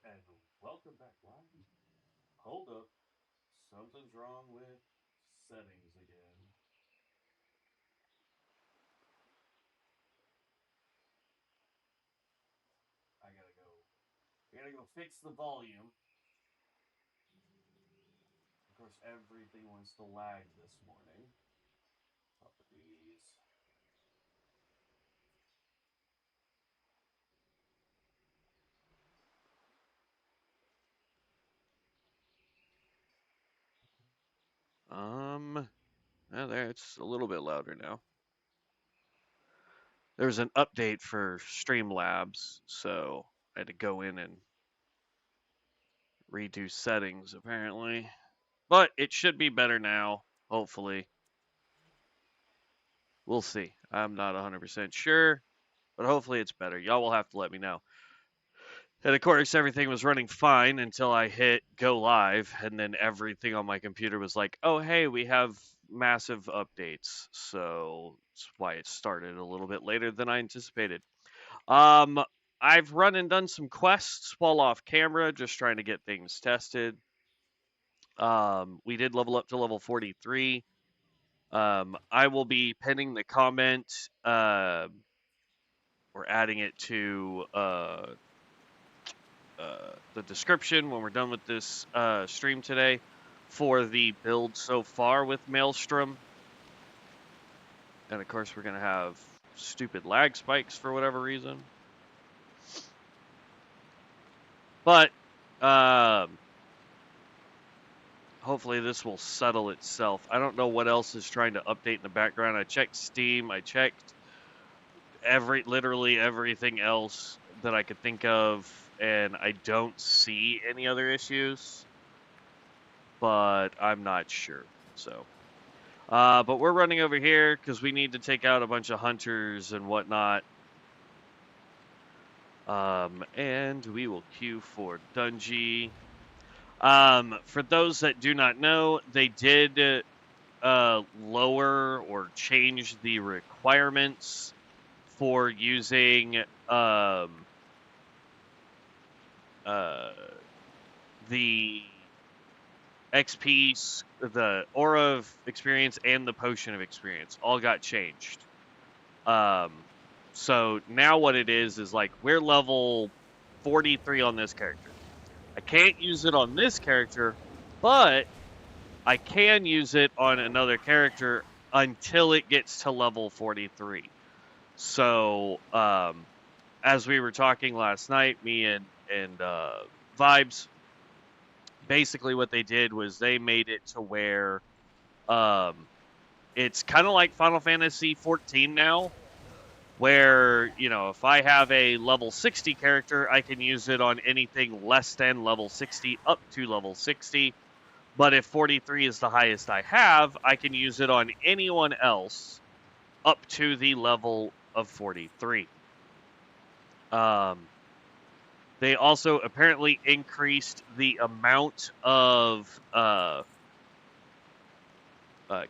And welcome back. Why? Hold up. Something's wrong with settings again. I gotta go. I gotta go fix the volume. Of course, everything wants to lag this morning. Properties. Um, there it's a little bit louder now. There's an update for Streamlabs, so I had to go in and redo settings apparently. But it should be better now, hopefully. We'll see. I'm not 100% sure, but hopefully it's better. Y'all will have to let me know. And of course, everything was running fine until I hit go live, and then everything on my computer was like, oh, hey, we have massive updates. So that's why it started a little bit later than I anticipated. Um, I've run and done some quests while off camera, just trying to get things tested. We did level up to level 43. I will be pinning the comment or adding it to the description when we're done with this stream today for the build so far with Maelstrom. And of course, we're going to have stupid lag spikes for whatever reason. But hopefully this will settle itself. I don't know what else is trying to update in the background. I checked Steam. I checked literally everything else that I could think of, and I don't see any other issues. But I'm not sure. So, but we're running over here because we need to take out a bunch of hunters and whatnot. And we will queue for Dungy. For those that do not know, they did lower or change the requirements for using uh, the XP, the aura of experience, and the potion of experience all got changed. Um, so now what it is like we're level 43 on this character. I can't use it on this character, but I can use it on another character until it gets to level 43. So, as we were talking last night, me and Vibes, basically what they did was they made it to where um, it's kind of like Final Fantasy 14 now, where if I have a level 60 character, I can use it on anything less than level 60 up to level 60. But if 43 is the highest I have, I can use it on anyone else up to the level of 43. Um, they also apparently increased the amount of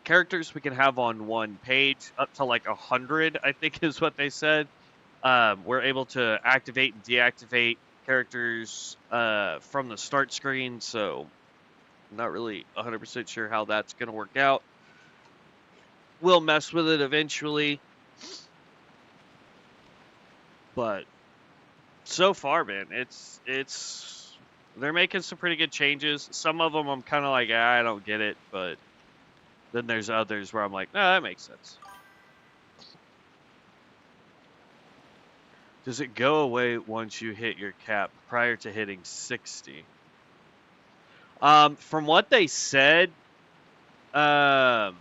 characters we can have on one page up to like 100, I think is what they said. We're able to activate and deactivate characters from the start screen, so I'm not really 100% sure how that's going to work out. We'll mess with it eventually, but so far, man, it's they're making some pretty good changes. Some of them I'm kind of like, I don't get it, but then there's others where I'm like, no, that makes sense. Does it go away once you hit your cap prior to hitting 60? From what they said, um,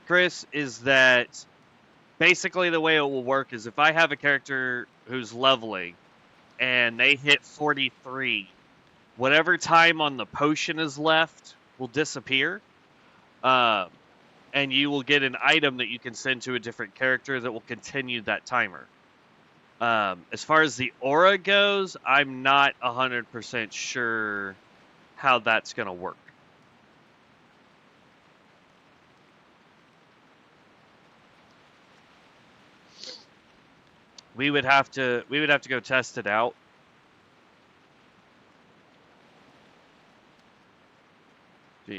Chris, is that basically the way it will work is if I have a character who's leveling and they hit 43, whatever time on the potion is left will disappear. Um, and you will get an item that you can send to a different character that will continue that timer. As far as the aura goes, I'm not 100% sure how that's going to work. We would have to go test it out.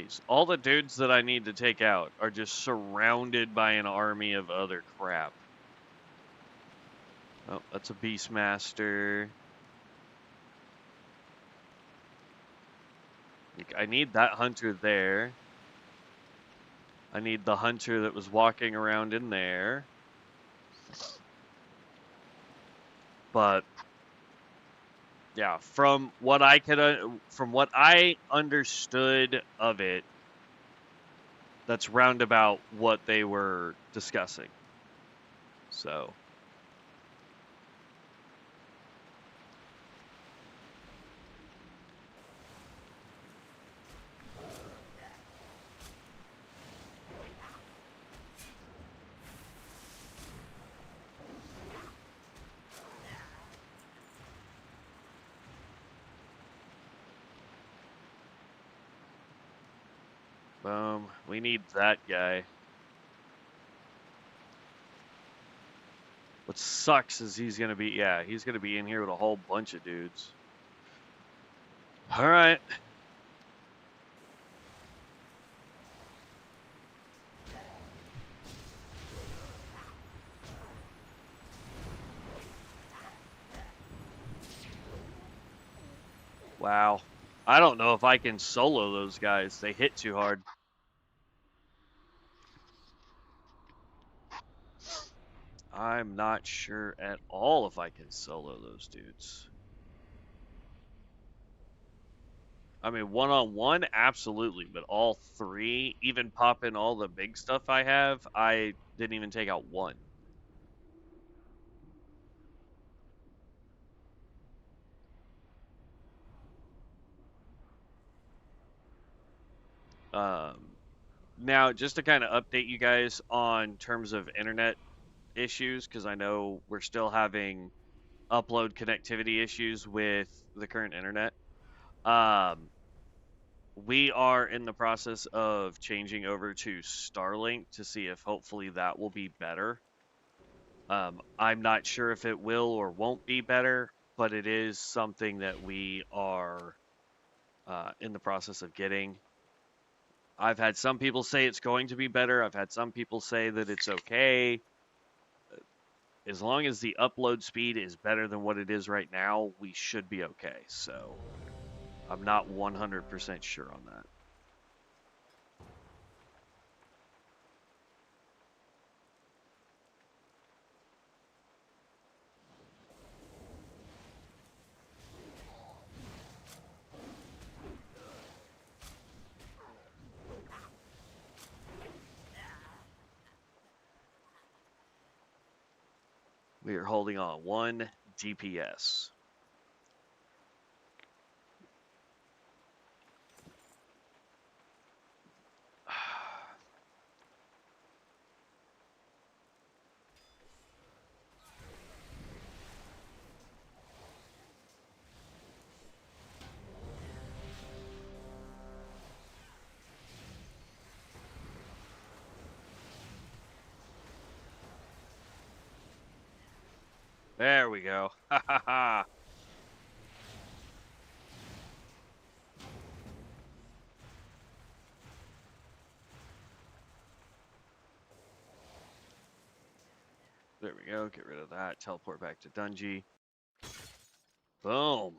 synergies. All the dudes that I need to take out are just surrounded by an army of other crap. Oh, that's a Beastmaster. I need that hunter there. I need the hunter that was walking around in there. But yeah, from what I understood of it, that's roundabout what they were discussing. So boom, we need that guy. What sucks is he's gonna be in here with a whole bunch of dudes. All right. Wow. I don't know if I can solo those guys. They hit too hard. I'm not sure at all if I can solo those dudes. I mean, one-on-one, absolutely, but all three, even popping all the big stuff I have, I didn't even take out one. Now, just to kind of update you guys on terms of internet issues, because I know we're still having upload connectivity issues with the current internet. We are in the process of changing over to Starlink to see if hopefully that will be better. I'm not sure if it will or won't be better, but it is something that we are in the process of getting. I've had some people say it's going to be better. I've had some people say that it's okay. As long as the upload speed is better than what it is right now, we should be okay. So I'm not 100% sure on that. We are holding on 1 DPS. There we go. Ha ha ha. There we go. Get rid of that. Teleport back to Dungy. Boom.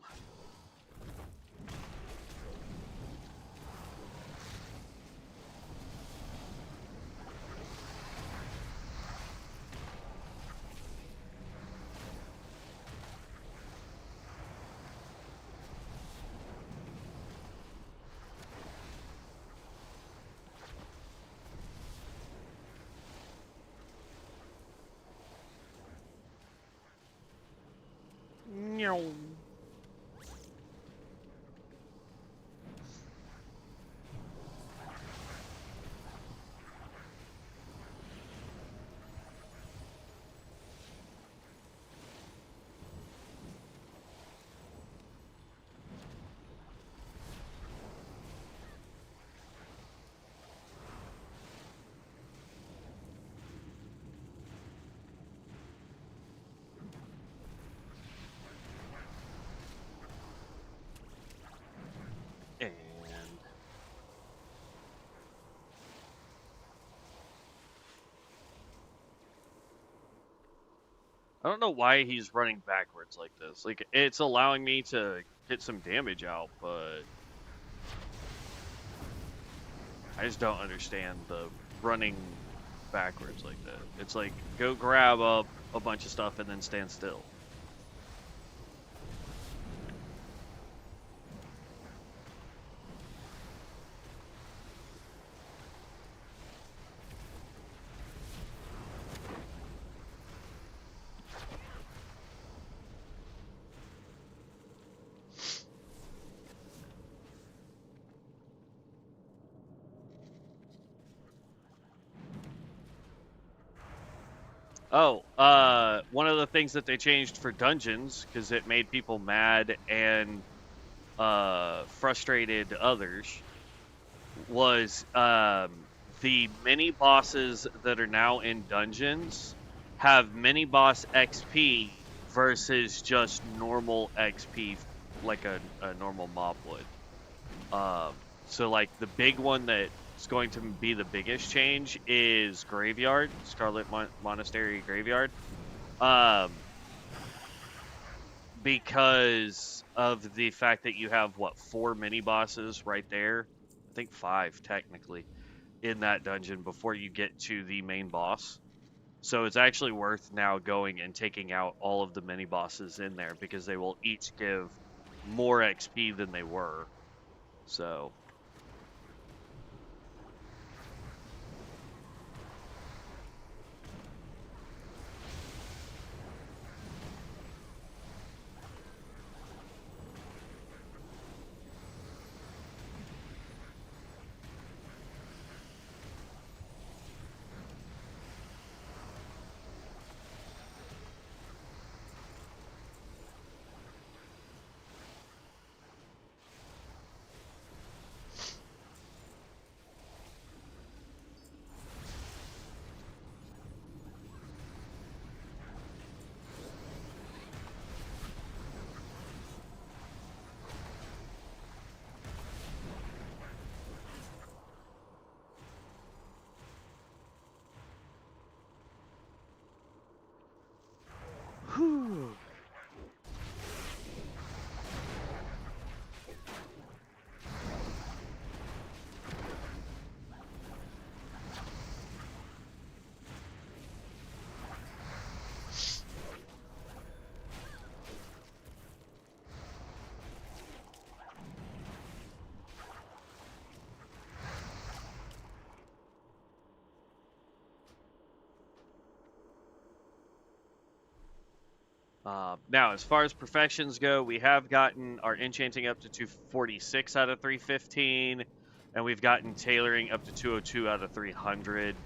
I don't know why he's running backwards like this. Like, it's allowing me to get some damage out, but I just don't understand the running backwards like that. It's like, go grab up a bunch of stuff and then stand still. Oh, one of the things that they changed for dungeons, because it made people mad and frustrated others, was the mini bosses that are now in dungeons have mini boss XP versus just normal XP, like a normal mob would. So like the big one that's going to be the biggest change is Graveyard, Scarlet Monastery Graveyard. Because of the fact that you have, what, 4 mini bosses right there? I think 5 technically in that dungeon before you get to the main boss. So it's actually worth now going and taking out all of the mini bosses in there because they will each give more XP than they were. So whew. Now, as far as perfections go, we have gotten our enchanting up to 246 out of 315, and we've gotten tailoring up to 202 out of 300.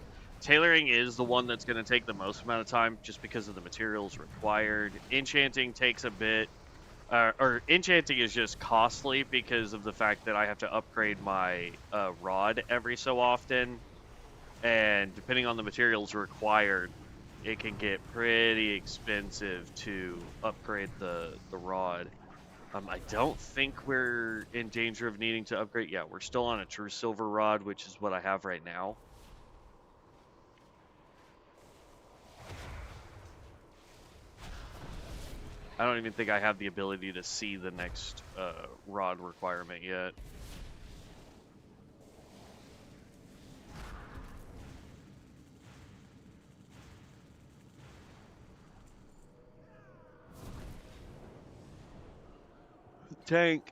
Tailoring is the one that's going to take the most amount of time just because of the materials required. Enchanting takes a bit, or enchanting is just costly because of the fact that I have to upgrade my rod every so often, and depending on the materials required, it can get pretty expensive to upgrade the rod. I don't think we're in danger of needing to upgrade. Yeah, we're still on a true silver rod, which is what I have right now. I don't even think I have the ability to see the next rod requirement yet. Tank.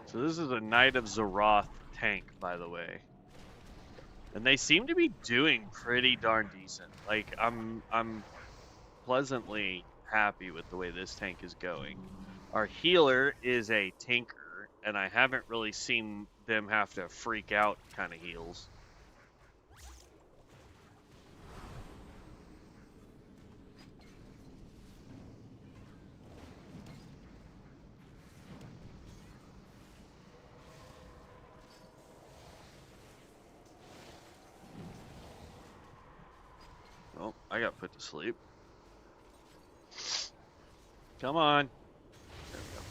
So this is a Knight of Azeroth tank, by the way. And they seem to be doing pretty darn decent. Like, I'm pleasantly happy with the way this tank is going. Our healer is a tanker, and I haven't really seen them have to freak out kind of heals. Oh, I got put to sleep. Come on. There we go.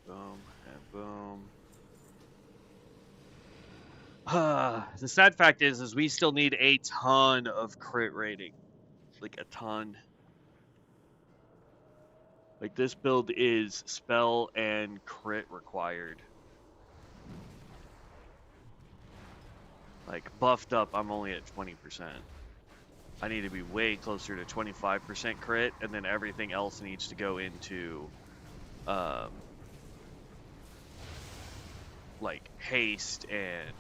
Boom and boom. The sad fact is we still need a ton of crit rating, like a ton. Like this build is spell and crit required. Like buffed up, I'm only at 20%. I need to be way closer to 25% crit, and then everything else needs to go into like haste and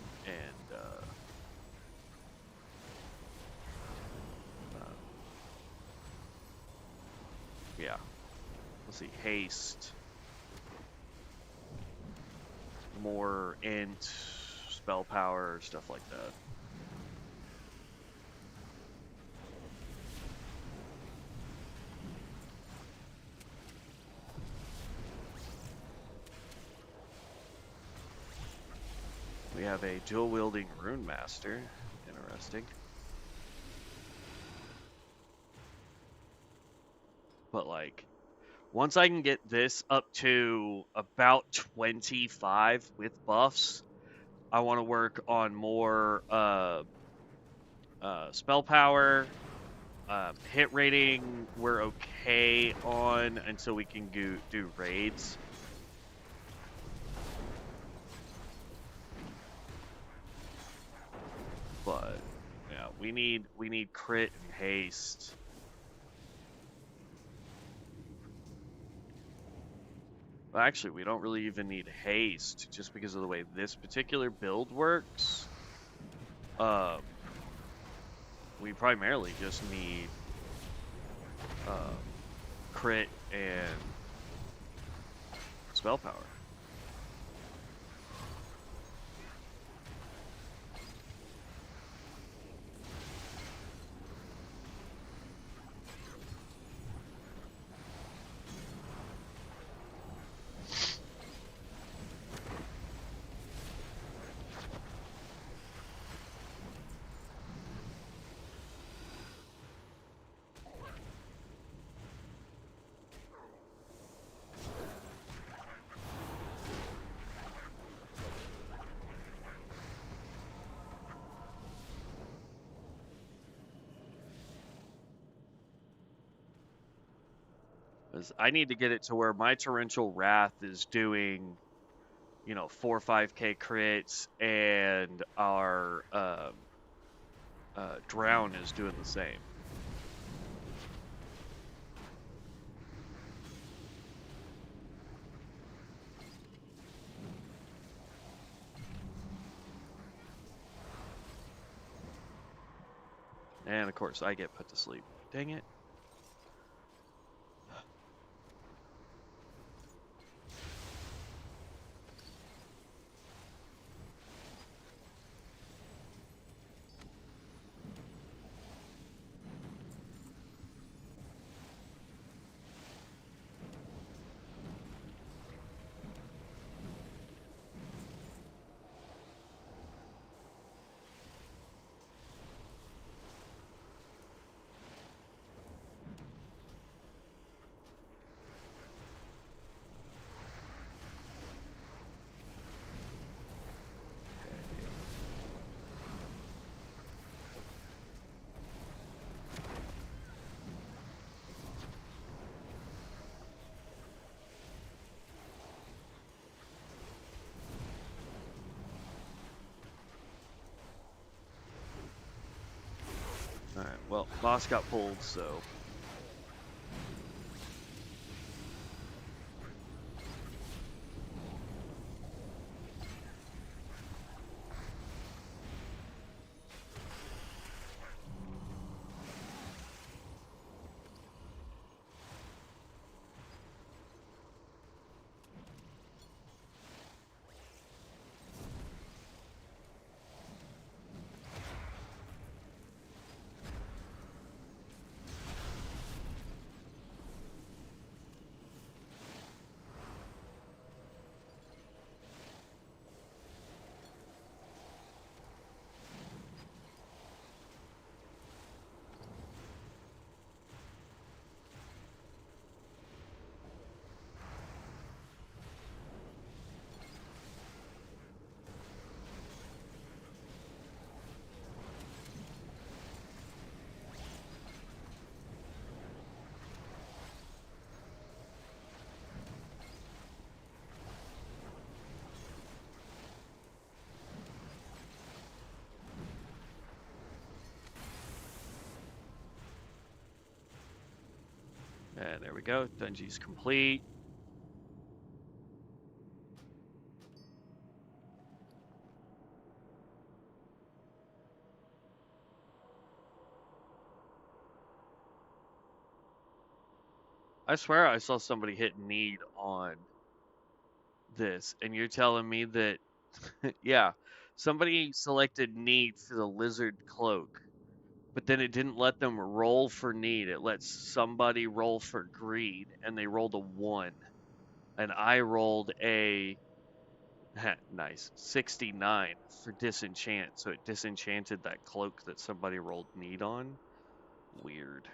yeah. Let's see, haste, more int, spell power, stuff like that. We have a dual-wielding Rune Master. Interesting. But, like, once I can get this up to about 25 with buffs, I want to work on more spell power. Hit rating, we're okay on until we can do raids. But yeah, we need crit and haste. Well, actually, we don't really even need haste just because of the way this particular build works. We primarily just need crit and spell power. I need to get it to where my Torrential Wrath is doing, 4 or 5k crits, and our Drown is doing the same. And of course, I get put to sleep. Dang it. Alright, well, boss got pulled, so... And there we go, dungeon's complete. I swear I saw somebody hit need on this, and you're telling me that, yeah, somebody selected need for the lizard cloak, but then it didn't let them roll for need. It lets somebody roll for greed, and they rolled a 1. And I rolled a, nice, 69 for disenchant, so it disenchanted that cloak that somebody rolled need on. Weird.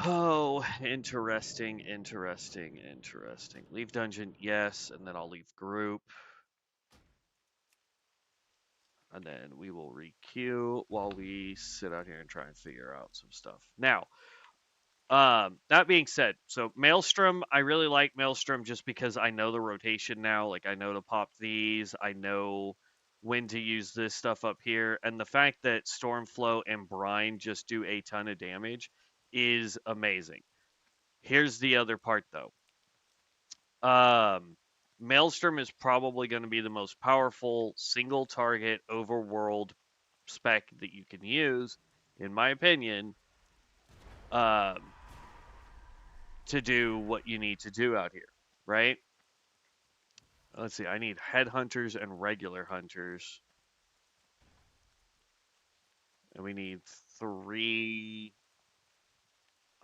Oh, interesting, interesting, interesting. Leave dungeon, yes, and then I'll leave group. And then we will requeue while we sit out here and try and figure out some stuff. Now, that being said, so Maelstrom, I really like Maelstrom just because I know the rotation now. Like, I know to pop these, I know when to use this stuff up here, and the fact that Stormflow and Brine just do a ton of damage is amazing. Here's the other part, though. Maelstrom is probably going to be the most powerful single target overworld spec that you can use, in my opinion, um, to do what you need to do out here, right? Let's see, I need headhunters and regular hunters. And we need 3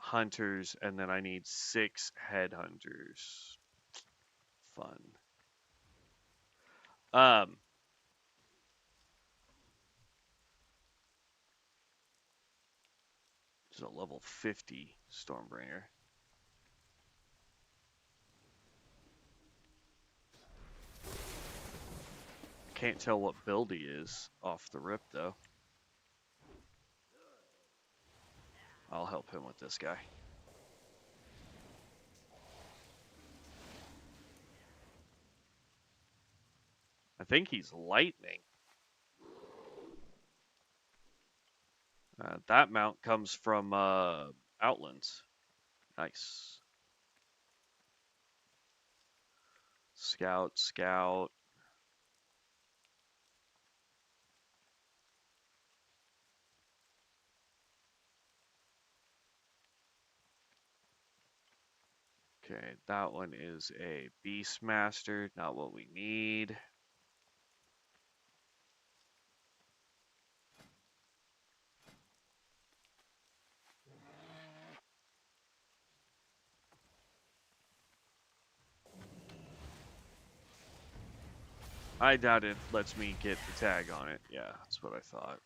hunters, and then I need 6 headhunters. Fun. Um, it's a level 50 Stormbringer. Can't tell what build he is off the rip, though. I'll help him with this guy. I think he's lightning. That mount comes from Outlands. Nice. Scout, scout. Okay, that one is a Beastmaster, not what we need. I doubt it lets me get the tag on it. Yeah, that's what I thought.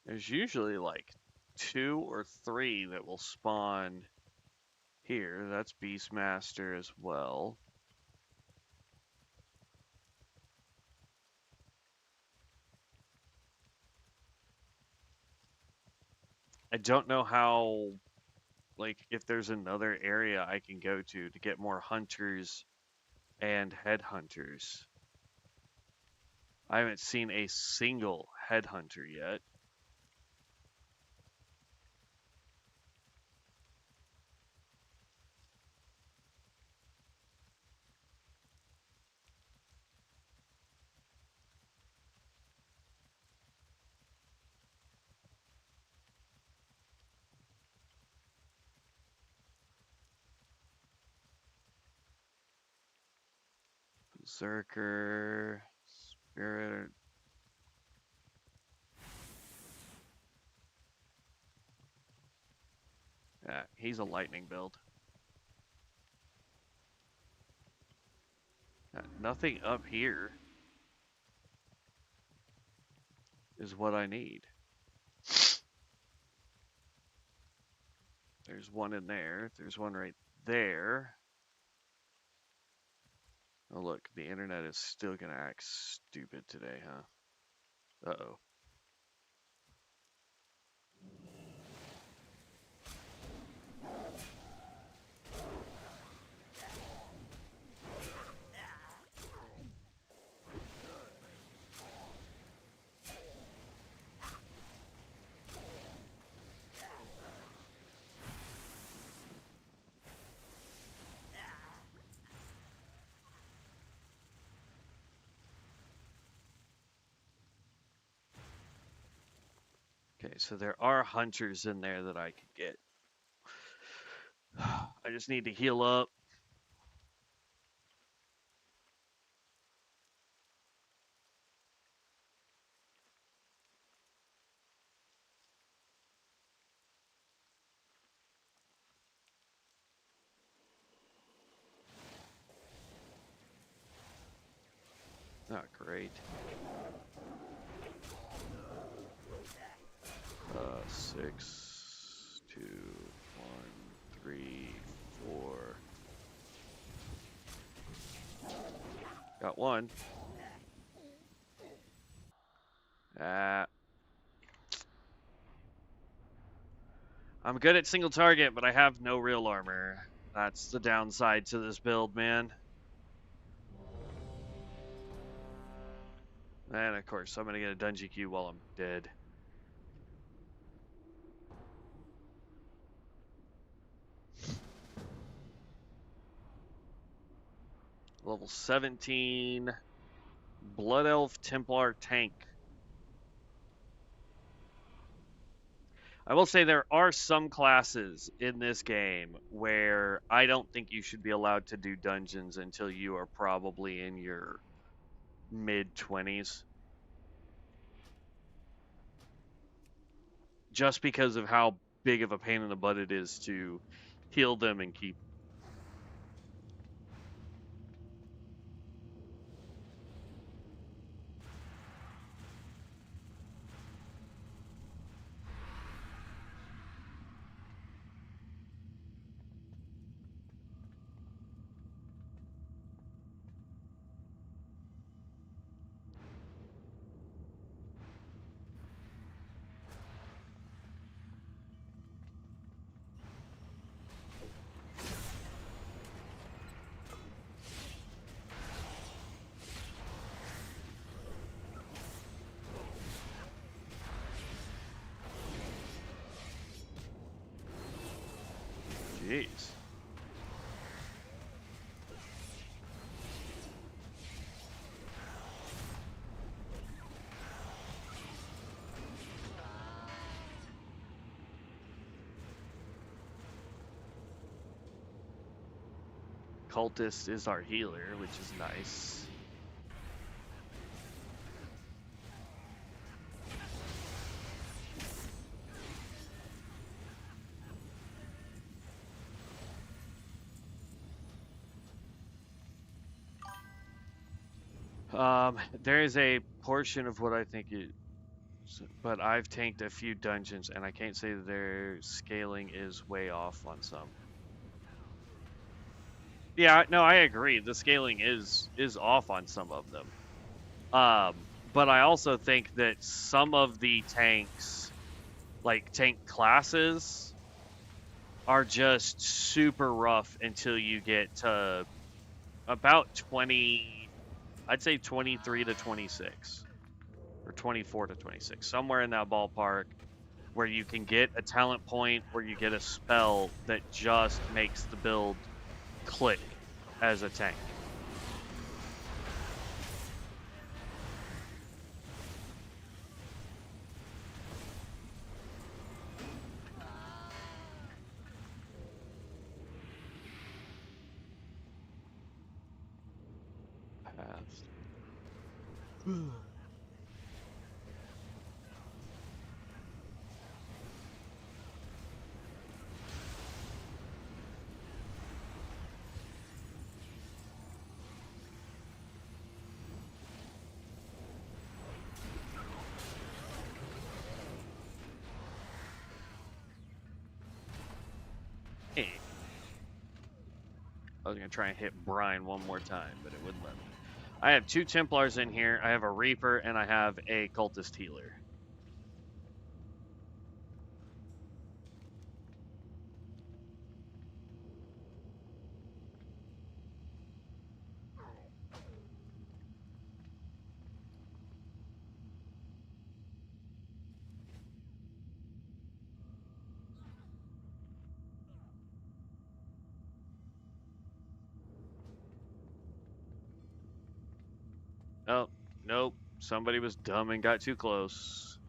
There's usually like 2 or 3 that will spawn here. That's Beastmaster as well. I don't know how, like, if there's another area I can go to get more hunters and headhunters. I haven't seen a single headhunter yet. Berserker, Spirit. Yeah, he's a lightning build. Nothing up here is what I need. There's one in there. There's one right there. Oh, look, the internet is still gonna act stupid today, huh? Uh-oh. Okay, so there are hunters in there that I could get. I just need to heal up. Not great. 6, 2, 1, 3, 4. Got one. I'm good at single target, but I have no real armor. That's the downside to this build, man. And of course, I'm gonna get a dungeon queue while I'm dead. Level 17, Blood Elf Templar tank. I will say there are some classes in this game where I don't think you should be allowed to do dungeons until you are probably in your mid-20s. Just because of how big of a pain in the butt it is to heal them and keep. Jeez. Cultist is our healer, which is nice. There is a portion of what I think is, but I've tanked a few dungeons, and I can't say that their scaling is way off on some. Yeah, no, I agree. The scaling is off on some of them. But I also think that some of the tanks like tank classes are just super rough until you get to about 20, I'd say 23 to 26 or 24 to 26, somewhere in that ballpark, where you can get a talent point or you get a spell that just makes the build click as a tank. Paths. Hey. I was going to try and hit Brian one more time, but it wouldn't let me. I have 2 Templars in here. I have a Reaper, and I have a Cultist Healer. Oh, nope. Somebody was dumb and got too close.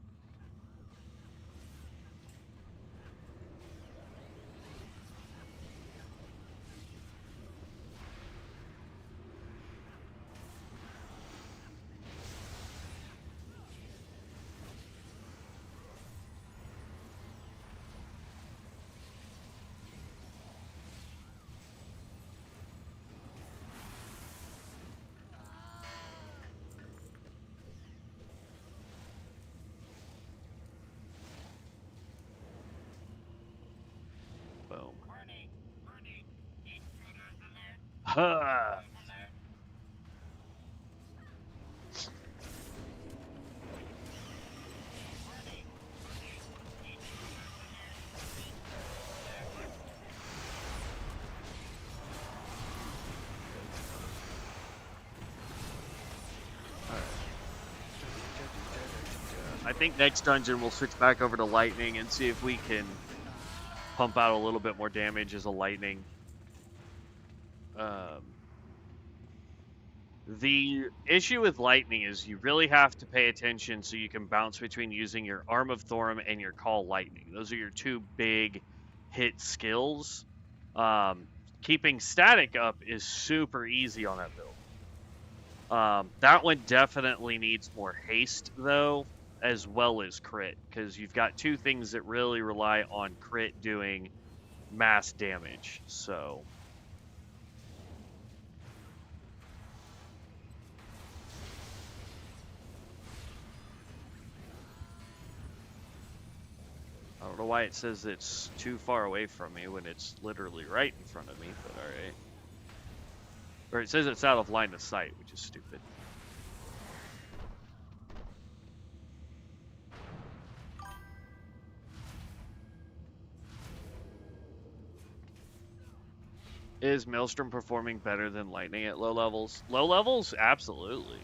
Boom. Ha! I think next dungeon we'll switch back over to lightning and see if we can pump out a little bit more damage as a lightning. The issue with lightning is you really have to pay attention so you can bounce between using your Arm of Thorum and your Call Lightning. Those are your 2 big hit skills. Keeping static up is super easy on that build. That one definitely needs more haste, though, as well as crit, because you've got 2 things that really rely on crit doing mass damage, so... I don't know why it says it's too far away from me when it's literally right in front of me, but alright. Or it says it's out of line of sight, which is stupid. Is Maelstrom performing better than Lightning at low levels? Low levels? Absolutely.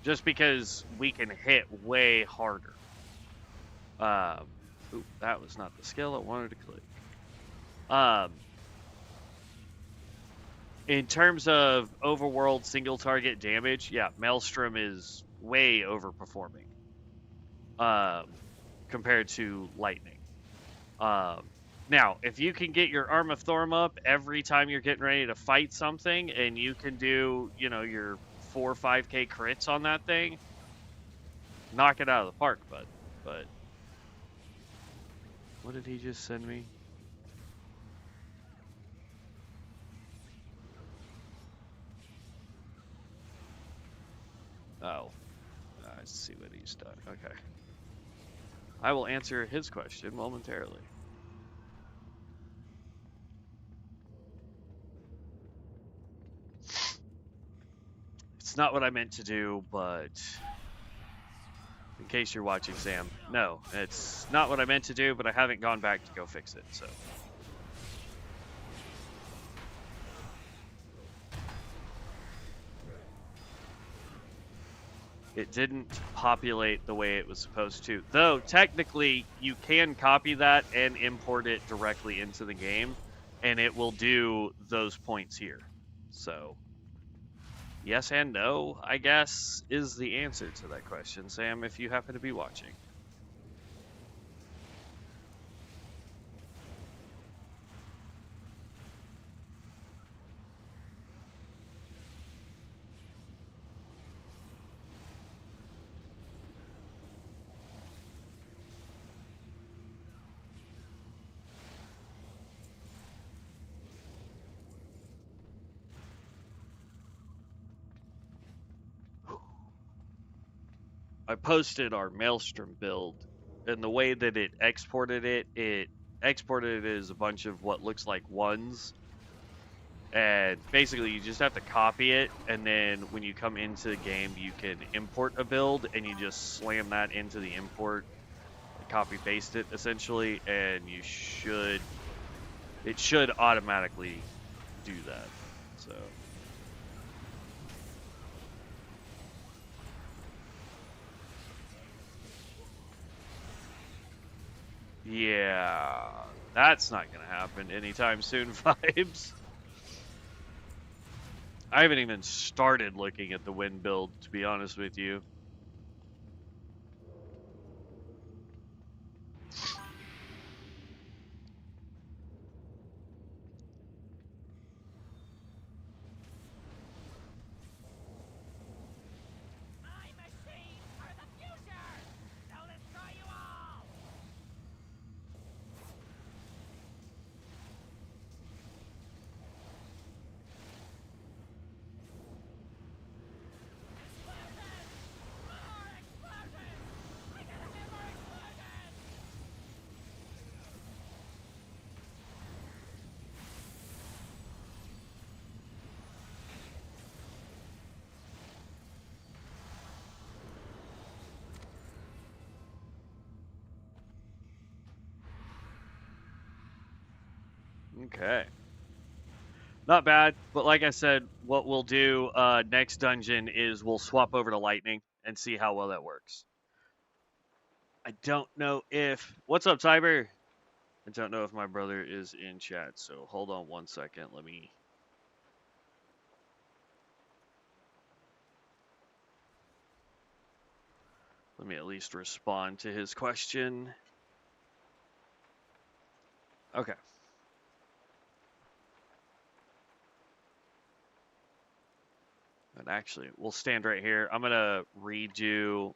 Just because we can hit way harder. Ooh, that was not the skill I wanted to click. In terms of overworld single target damage, yeah, Maelstrom is way overperforming compared to Lightning. Now, if you can get your Arm of Thorum up every time you're getting ready to fight something, and you can do, you know, your 4 or 5k crits on that thing, knock it out of the park, bud. But what did he just send me? Oh, I see what he's done. Okay. I will answer his question momentarily. It's not what I meant to do, but In case you're watching, Sam. No, it's not what I meant to do, but I haven't gone back to go fix it, so. It didn't populate the way it was supposed to. Though, technically, you can copy that and import it directly into the game, and it will do those points here. So, yes and no, I guess, is the answer to that question, Sam, if you happen to be watching. I posted our Maelstrom build, and the way that it exported it exported it as a bunch of what looks like ones. And basically, you just have to copy it, and then when you come into the game, you can import a build, and you just slam that into the import, copy paste it essentially, and it should automatically do that. So. Yeah, that's not going to happen anytime soon, Vibes. I haven't even started looking at the wind build, to be honest with you. Okay. Not bad, but like I said, what we'll do next dungeon is we'll swap over to lightning and see how well that works. I don't know if... What's up, Cyber? I don't know if my brother is in chat, so hold on one second. Let me at least respond to his question. Okay. And actually, we'll stand right here. I'm going to redo...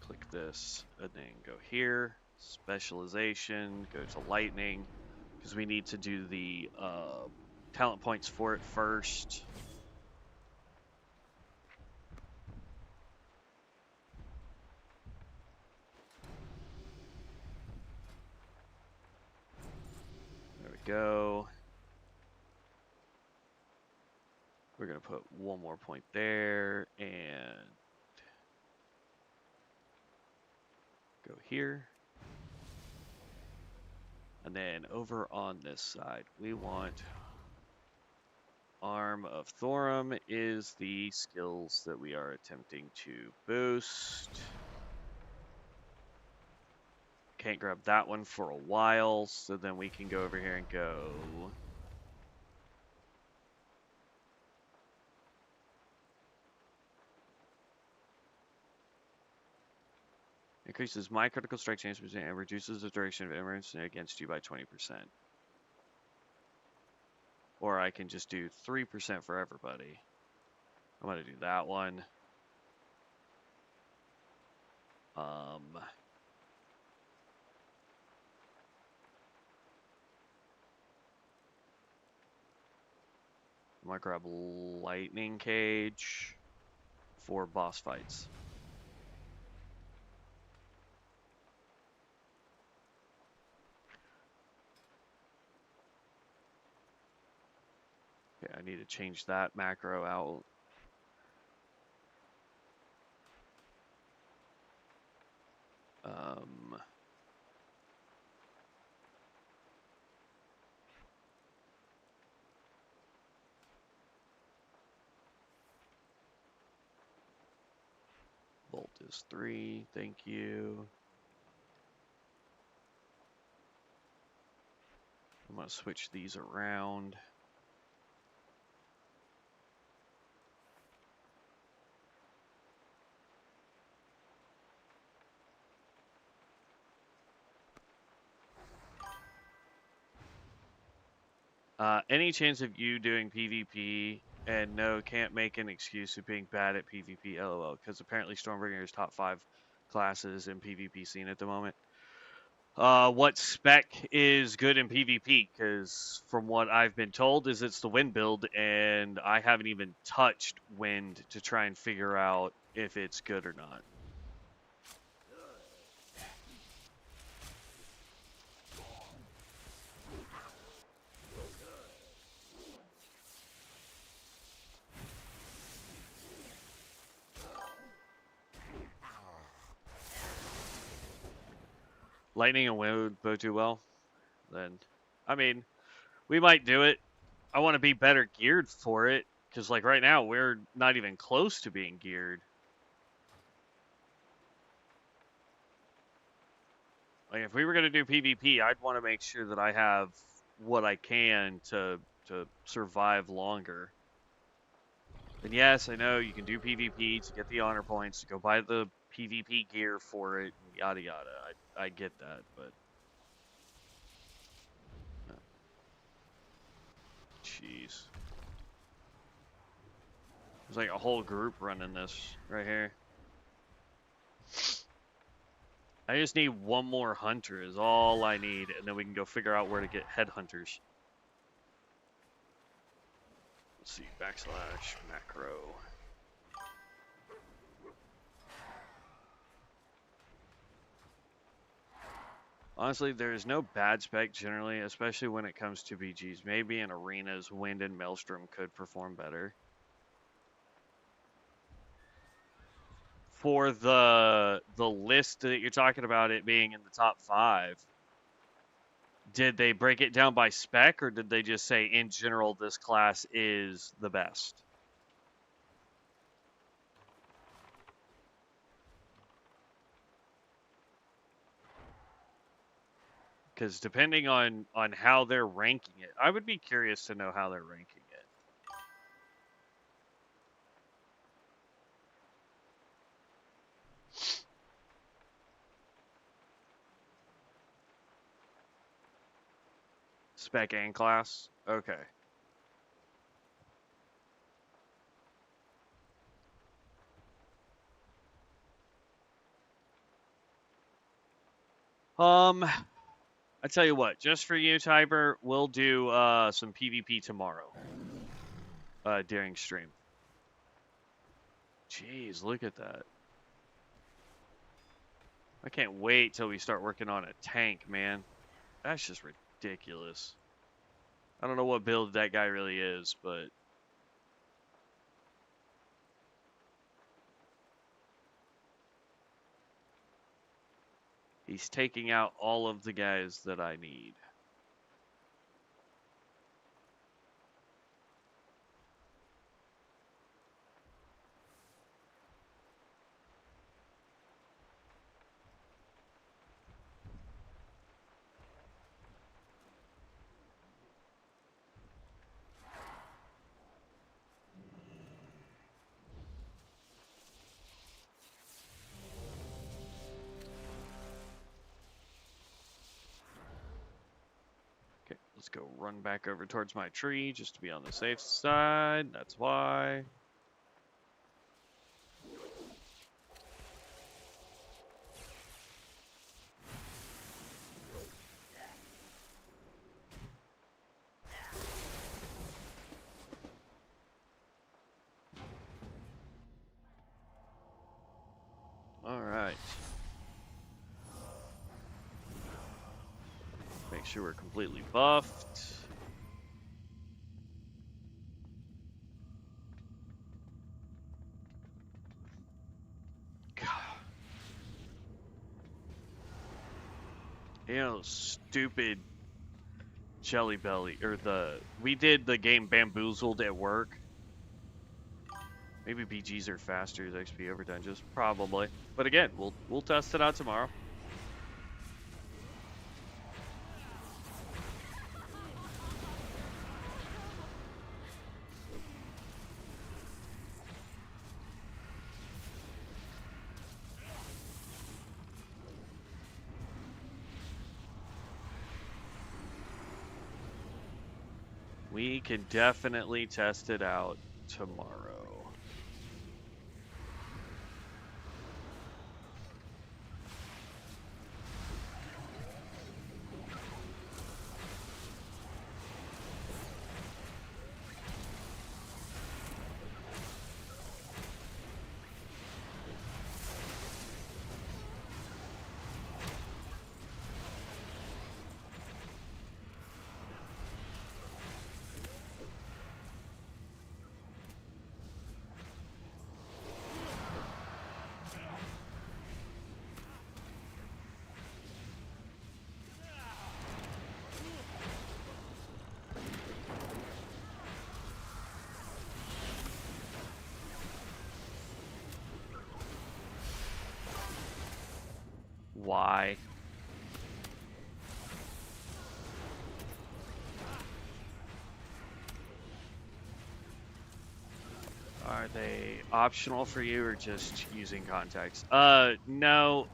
click this, and then go here. Specialization, go to lightning, because we need to do the talent points for it first. There we go. We're going to put one more point there, and go here. And then over on this side, we want Arm of Thorum is the skills that we are attempting to boost. Can't grab that one for a while, so then we can go over here and go... Increases my critical strike chance and reduces the duration of emergence against you by 20%. Or I can just do 3% for everybody. I'm going to do that one. I'm going to grab Lightning Cage for boss fights. Okay, I need to change that macro out. Bolt is 3, thank you. I'm going to switch these around. Any chance of you doing PvP? And no, can't make an excuse of being bad at PvP, lol. Because apparently Stormbringer is top 5 classes in PvP scene at the moment. What spec is good in PvP? Because from what I've been told is it's the wind build, and I haven't even touched wind to try and figure out if it's good or not. Lightning and wind would both do well. Then, I mean, we might do it. I want to be better geared for it, because like right now we're not even close to being geared. Like if we were gonna do PvP, I'd want to make sure that I have what I can to survive longer. And yes, I know you can do PvP to get the honor points, to go buy the PvP gear for it, yada yada. I get that, but jeez. There's like a whole group running this right here. I just need one more hunter is all I need, and then we can go figure out where to get headhunters. Let's see, /macro. Honestly, there is no bad spec generally, especially when it comes to BGs. Maybe in arenas, Wind and Maelstrom could perform better. For the list that you're talking about, it being in the top 5, did they break it down by spec, or did they just say in general this class is the best? Because depending on how they're ranking it, I would be curious to know how they're ranking it. Spec and class? Okay. I tell you what, just for you, Tiber, we'll do some PvP tomorrow. During stream. Jeez, look at that. I can't wait till we start working on a tank, man. That's just ridiculous. I don't know what build that guy really is, but he's taking out all of the guys that I need. Okay, let's go run back over towards my tree just to be on the safe side. That's why. Alright. Make sure we're completely buffed. You know, stupid Jelly Belly, or we did the game Bamboozled at work. Maybe BGs are faster as XP over dungeons, probably. But again, we'll test it out tomorrow. We can definitely test it out tomorrow. Why? Are they optional for you or just using contacts? No.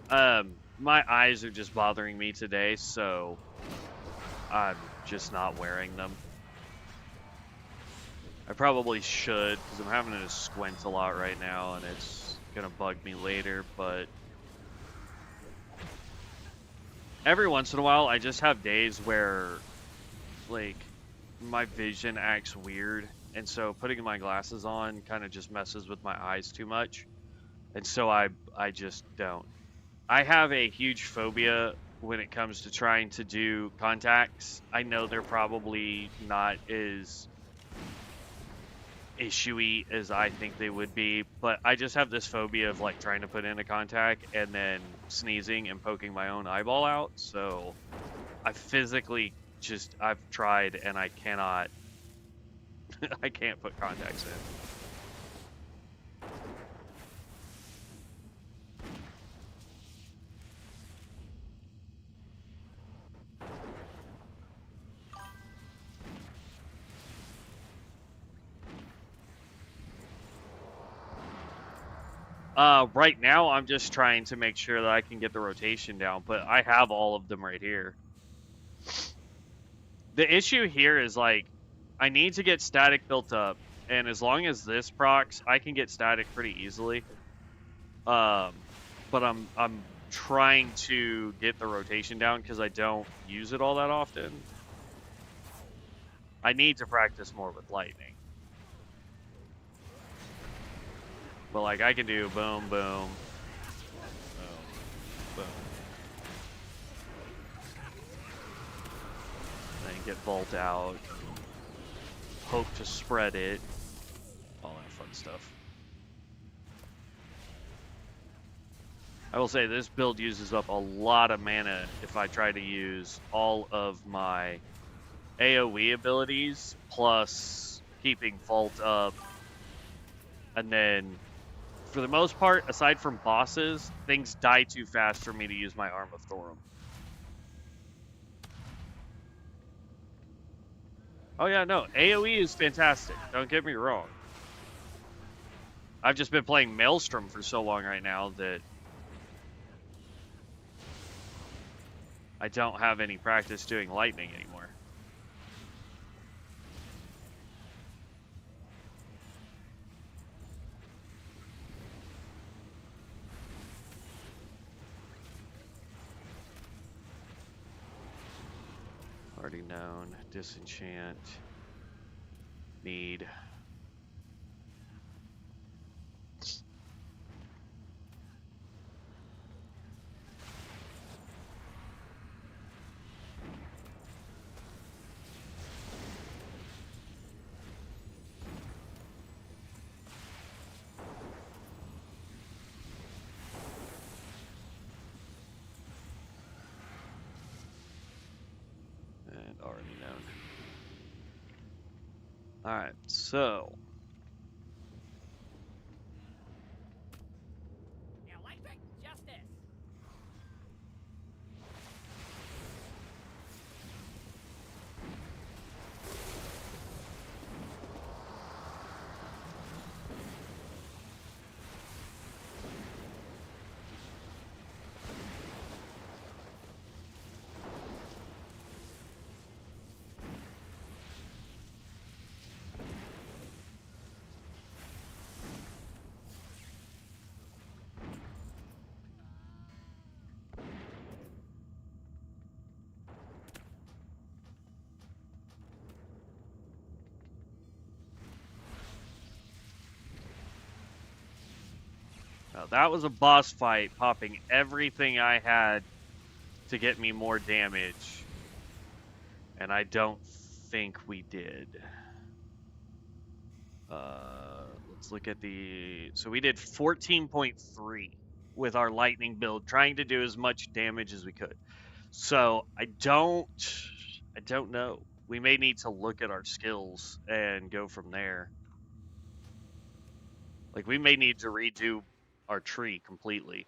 My eyes are just bothering me today, so I'm just not wearing them. I probably should, because I'm having to squint a lot right now, and it's gonna bug me later, but every once in a while, I just have days where, like, my vision acts weird, and so putting my glasses on kind of just messes with my eyes too much, and so I just don't. I have a huge phobia when it comes to trying to do contacts. I know they're probably not as issue-y as I think they would be, but I just have this phobia of like trying to put in a contact and then sneezing and poking my own eyeball out. So I physically I've tried and I cannot I can't put contacts in. Right now I'm just trying to make sure that I can get the rotation down, but I have all of them right here. The issue here is like I need to get static built up, and as long as this procs, I can get static pretty easily. But I'm trying to get the rotation down because I don't use it all that often. I need to practice more with lightning. But like I can do boom, boom, boom, boom. Then get Bolt out. Hope to spread it. All that fun stuff. I will say this build uses up a lot of mana if I try to use all of my AoE abilities plus keeping Vault up. And then for the most part, aside from bosses, things die too fast for me to use my Arm of Thorum. Oh yeah, no, AoE is fantastic. Don't get me wrong. I've just been playing Maelstrom for so long right now that I don't have any practice doing lightning anymore. Already known. Disenchant. Need. already known. Alright, so... Electric justice. Now, that was a boss fight, popping everything I had to get me more damage. And I don't think we did. Let's look at the... So we did 14.3 with our lightning build, trying to do as much damage as we could. So I don't know. We may need to look at our skills and go from there. Like, we may need to redo our tree completely.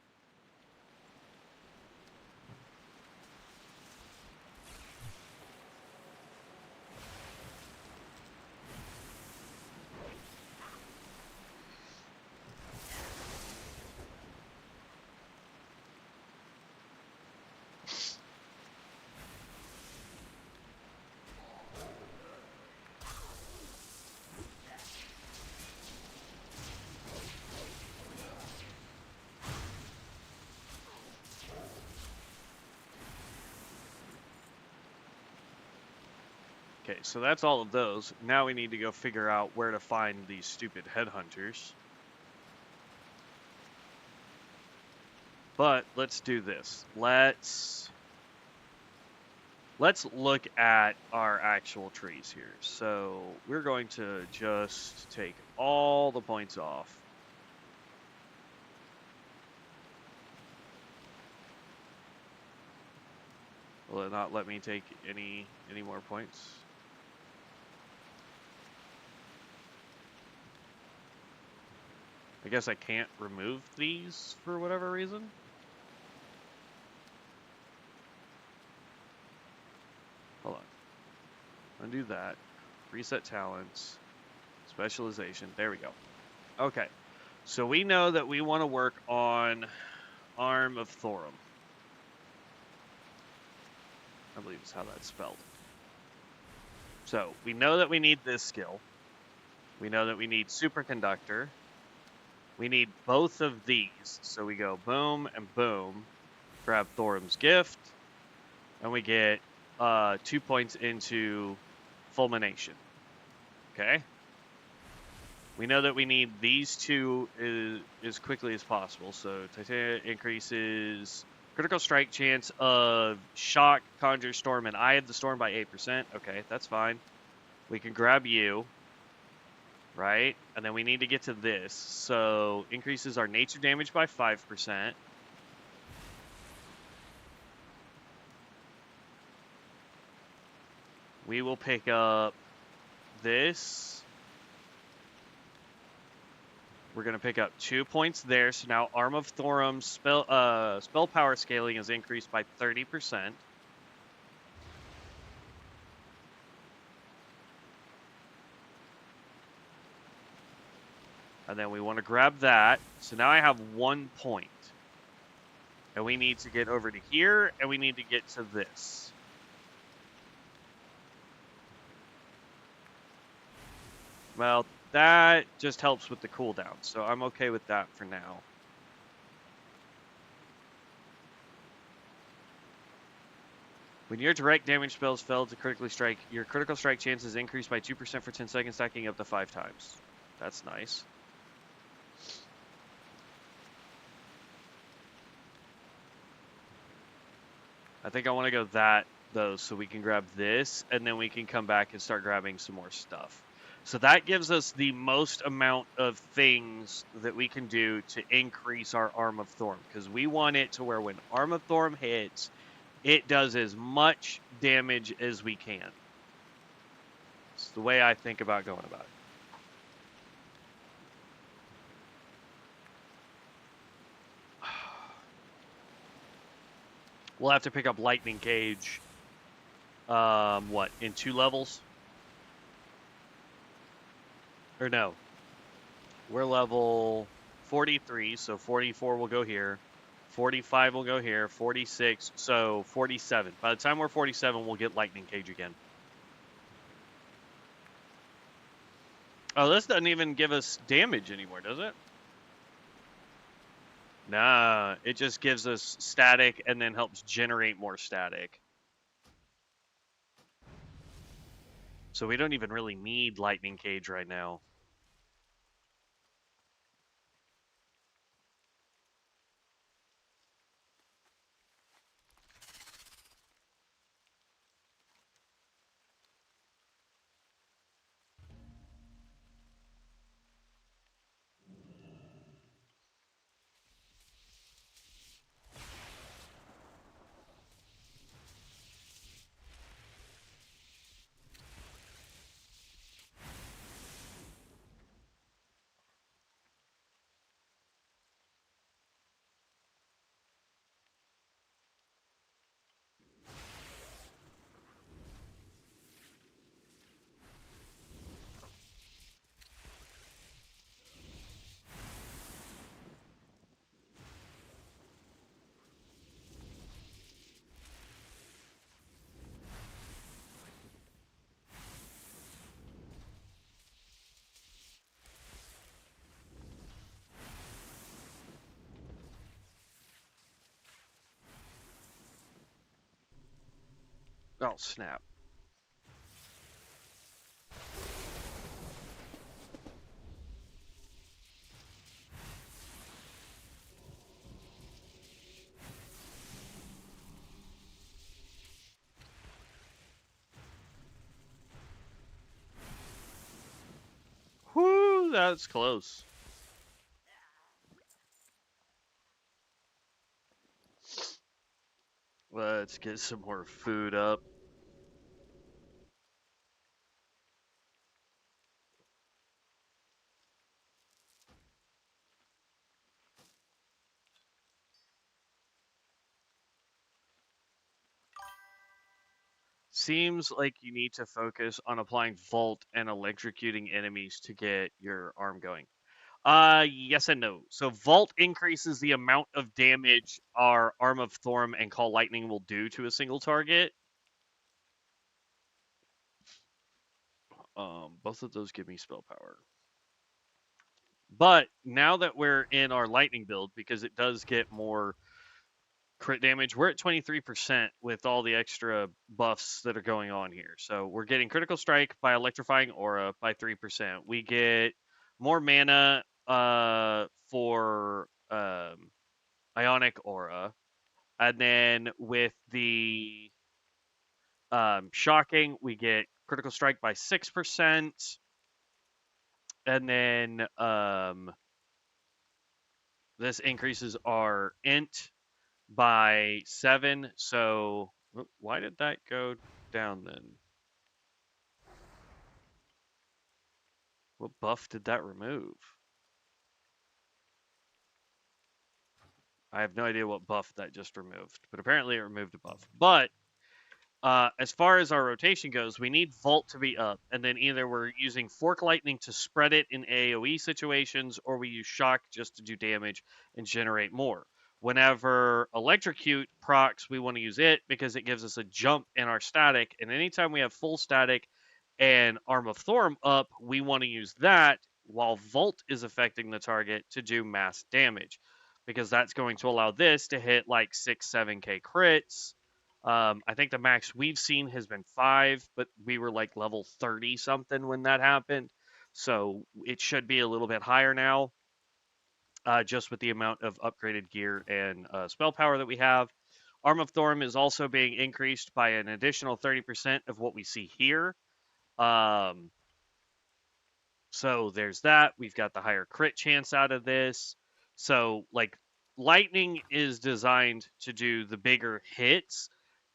Okay, so that's all of those. Now we need to go figure out where to find these stupid headhunters. But let's do this. Let's look at our actual trees here. So we're going to just take all the points off. Will it not let me take any more points? I guess I can't remove these for whatever reason. Hold on. Undo that. Reset talents. Specialization. There we go. Okay. So we know that we want to work on Arm of Thorum. I believe is how that's spelled. So we know that we need this skill. We know that we need Superconductor. We need both of these. So we go boom and boom. Grab Thorum's Gift. And we get 2 points into Fulmination. Okay? We know that we need these two as quickly as possible. So Titania increases critical strike chance of Shock, Conjure, Storm, and Eye of the Storm by 8%. Okay, that's fine. We can grab you. Right? And then we need to get to this. So, increases our nature damage by 5%. We will pick up this. We're going to pick up 2 points there. So now Arm of Thorum's spell power scaling is increased by 30%. And then we want to grab that. So now I have 1 point. And we need to get over to here, and we need to get to this. Well, that just helps with the cooldown, so I'm okay with that for now. When your direct damage spells fail to critically strike, your critical strike chance is increased by 2% for 10 seconds, stacking up to 5 times. That's nice. I think I want to go those, so we can grab this, and then we can come back and start grabbing some more stuff. So that gives us the most amount of things that we can do to increase our Arm of Thorm, because we want it to where when Arm of Thorm hits, it does as much damage as we can. It's the way I think about going about it. We'll have to pick up Lightning Cage. What, in 2 levels? Or no. We're level 43, so 44 will go here. 45 will go here. 46, so 47. By the time we're 47, we'll get Lightning Cage again. Oh, this doesn't even give us damage anymore, does it? Nah, it just gives us static and then helps generate more static. So we don't even really need Lightning Cage right now. Oh, snap. Whoo, that's close. Let's get some more food up. Seems like you need to focus on applying Volt and electrocuting enemies to get your arm going. Yes and no. So Volt increases the amount of damage our Arm of Thorm and Call Lightning will do to a single target. Both of those give me spell power. But now that we're in our Lightning build, because it does get more crit damage, we're at 23% with all the extra buffs that are going on here. So we're getting Critical Strike by Electrifying Aura by 3%. We get more mana for Ionic Aura. And then with the Shocking, we get Critical Strike by 6%. And then this increases our Int by 7. So why did that go down then? What buff did that remove? I have no idea what buff that just removed, but apparently it removed a buff. But as far as our rotation goes, we need Volt to be up, and then either we're using Fork Lightning to spread it in AoE situations, or we use Shock just to do damage and generate more. Whenever Electrocute procs, we want to use it because it gives us a jump in our static, and anytime we have full static and Arm of Thorm up, we want to use that while Volt is affecting the target to do mass damage, because that's going to allow this to hit like 6-7k crits. I think the max we've seen has been 5, but we were like level 30 something when that happened. So it should be a little bit higher now, just with the amount of upgraded gear and spell power that we have. Arm of Thorm is also being increased by an additional 30% of what we see here. So there's that. We've got the higher crit chance out of this. So, like, Lightning is designed to do the bigger hits,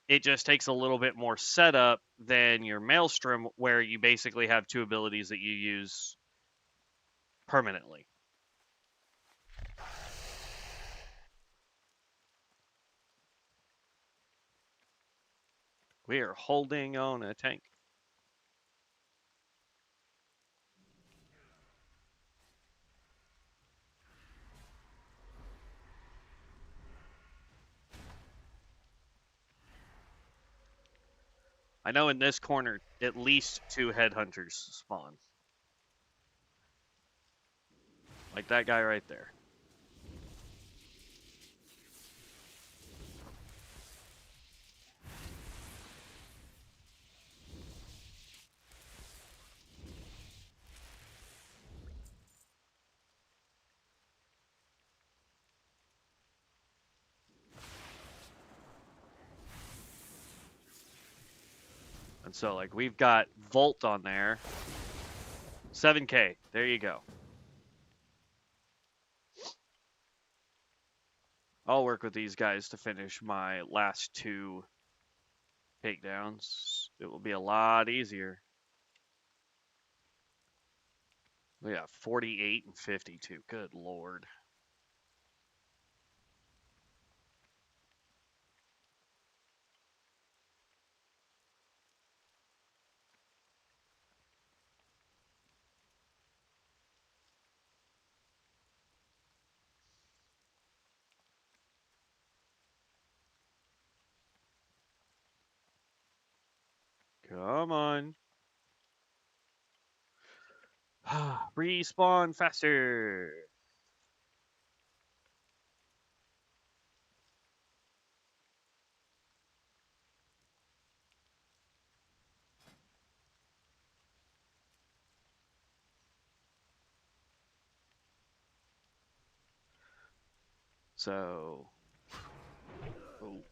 It just takes a little bit more setup than your Maelstrom, where you basically have 2 abilities that you use permanently. We are holding on a tank. I know in this corner, at least 2 headhunters spawn. Like that guy right there. And so, like, we've got Volt on there. 7K. There you go. I'll work with these guys to finish my last 2 takedowns. It will be a lot easier. Yeah, 48 and 52. Good lord. Come on. Respawn faster. So, oh.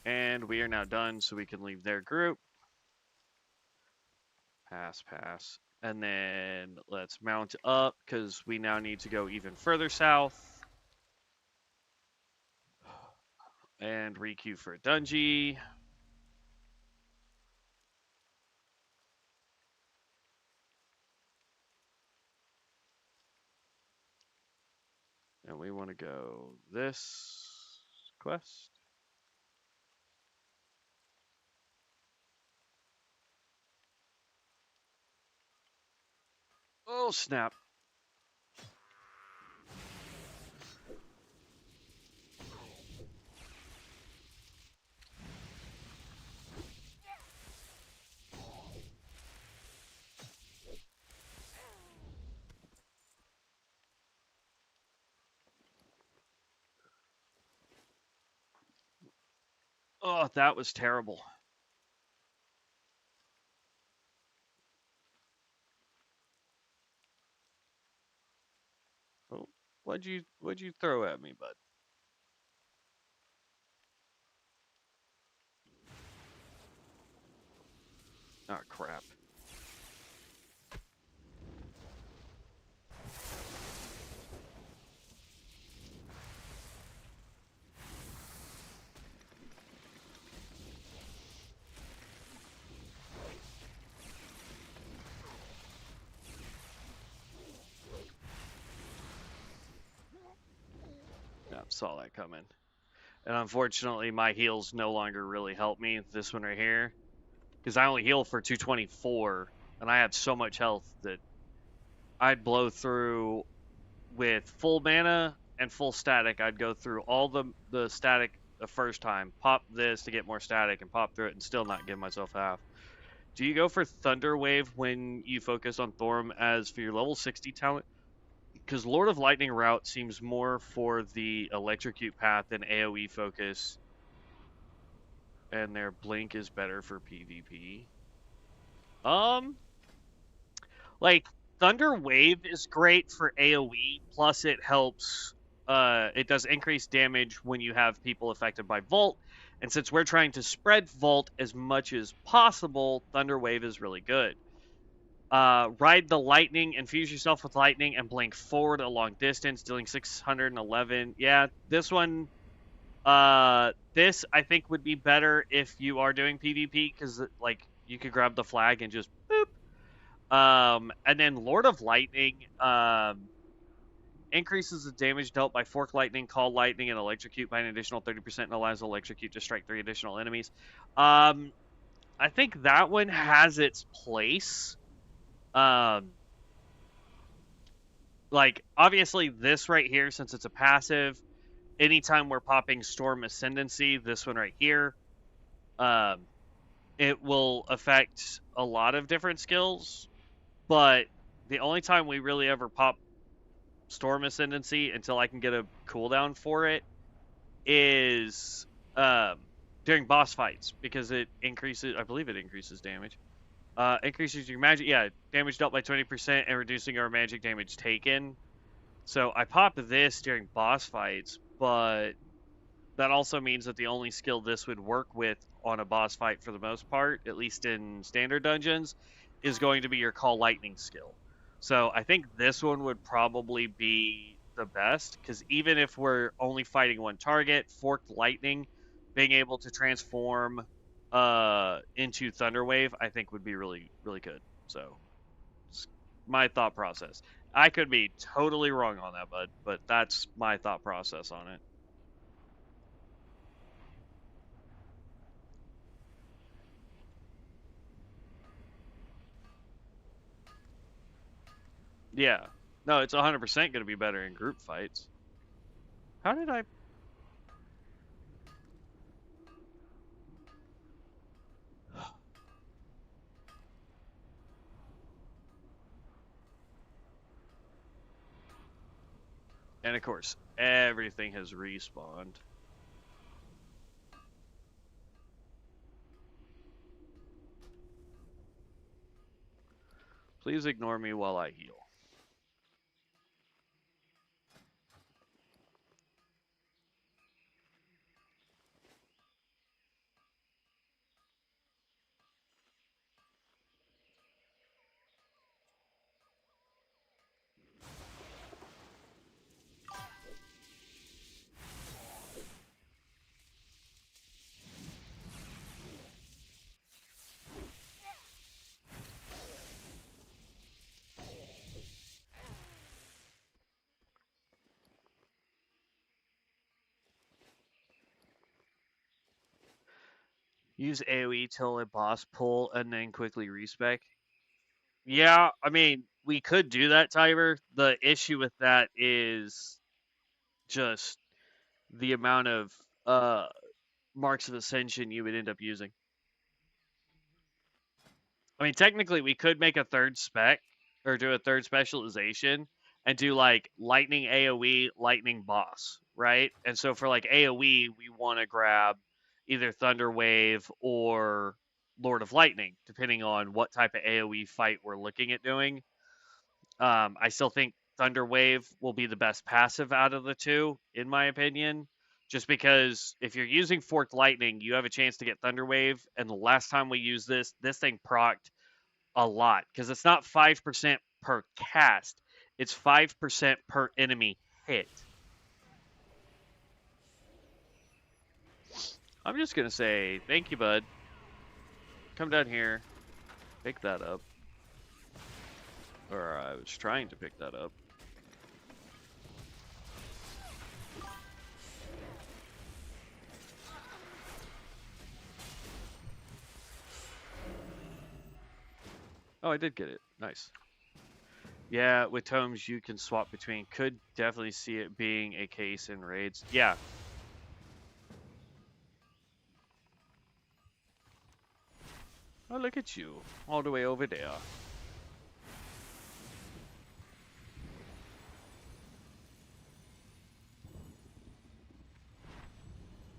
And we are now done, so we can leave their group. Pass, pass. And then let's mount up, because we now need to go even further south. And requeue for a dungeon. And we want to go this quest. Oh, snap. Oh, that was terrible. Oh, what'd you throw at me, bud? Oh, crap. Yeah, saw that coming. And unfortunately, my heals no longer really help me. This one right here. Because I only heal for 224, and I have so much health that I'd blow through with full mana and full static. I'd go through all the static the first time, pop this to get more static, and pop through it and still not give myself half. Do you go for Thunder Wave when you focus on Thorm as for your level 60 talent? Because Lord of Lightning route seems more for the electrocute path than AoE focus, and their blink is better for PvP. Like Thunder Wave is great for AoE, plus it helps. It does increased damage when you have people affected by Volt, and since we're trying to spread Volt as much as possible, Thunder Wave is really good. Ride the lightning, infuse yourself with lightning, and blink forward a long distance, dealing 611. Yeah, this one, this I think would be better if you are doing PvP, because like you could grab the flag and just boop. And then Lord of Lightning, increases the damage dealt by Fork Lightning, Call Lightning, and Electrocute by an additional 30% and allows Electrocute to strike 3 additional enemies. I think that one has its place. Like, obviously, this right here, since it's a passive, anytime we're popping Storm Ascendancy, this one right here, it will affect a lot of different skills, but the only time we really ever pop Storm Ascendancy until I can get a cooldown for it is during boss fights, because it increases, I believe it increases damage. Increases your magic, yeah, damage dealt by 20% and reducing our magic damage taken. So I pop this during boss fights, but that also means that the only skill this would work with on a boss fight for the most part, at least in standard dungeons, is going to be your Call Lightning skill. So I think this one would probably be the best, because even if we're only fighting one target, Forked Lightning, being able to transform into Thunderwave, I think would be really, really good. So, it's my thought process. I could be totally wrong on that, bud, but that's my thought process on it. Yeah. No, it's 100% going to be better in group fights. How did I... And of course, everything has respawned. Please ignore me while I heal. Use AoE till a boss pull and then quickly respec. Yeah, I mean, we could do that, Tiber. The issue with that is just the amount of marks of ascension you would end up using. I mean, technically, we could make a third spec or do a third specialization and do like lightning AoE, lightning boss, right? And so for like AoE, we want to grab either Thunder Wave or Lord of Lightning, depending on what type of AoE fight we're looking at doing. I still think Thunder Wave will be the best passive out of the two, in my opinion. Just because if you're using Forked Lightning, you have a chance to get Thunder Wave. And the last time we used this thing procced a lot. Because it's not 5% per cast, it's 5% per enemy hit. I'm just going to say, thank you, bud. Come down here. Pick that up. Or I was trying to pick that up. Oh, I did get it. Nice. Yeah, with tomes you can swap between. Could definitely see it being a case in raids. Yeah. Oh, look at you. All the way over there.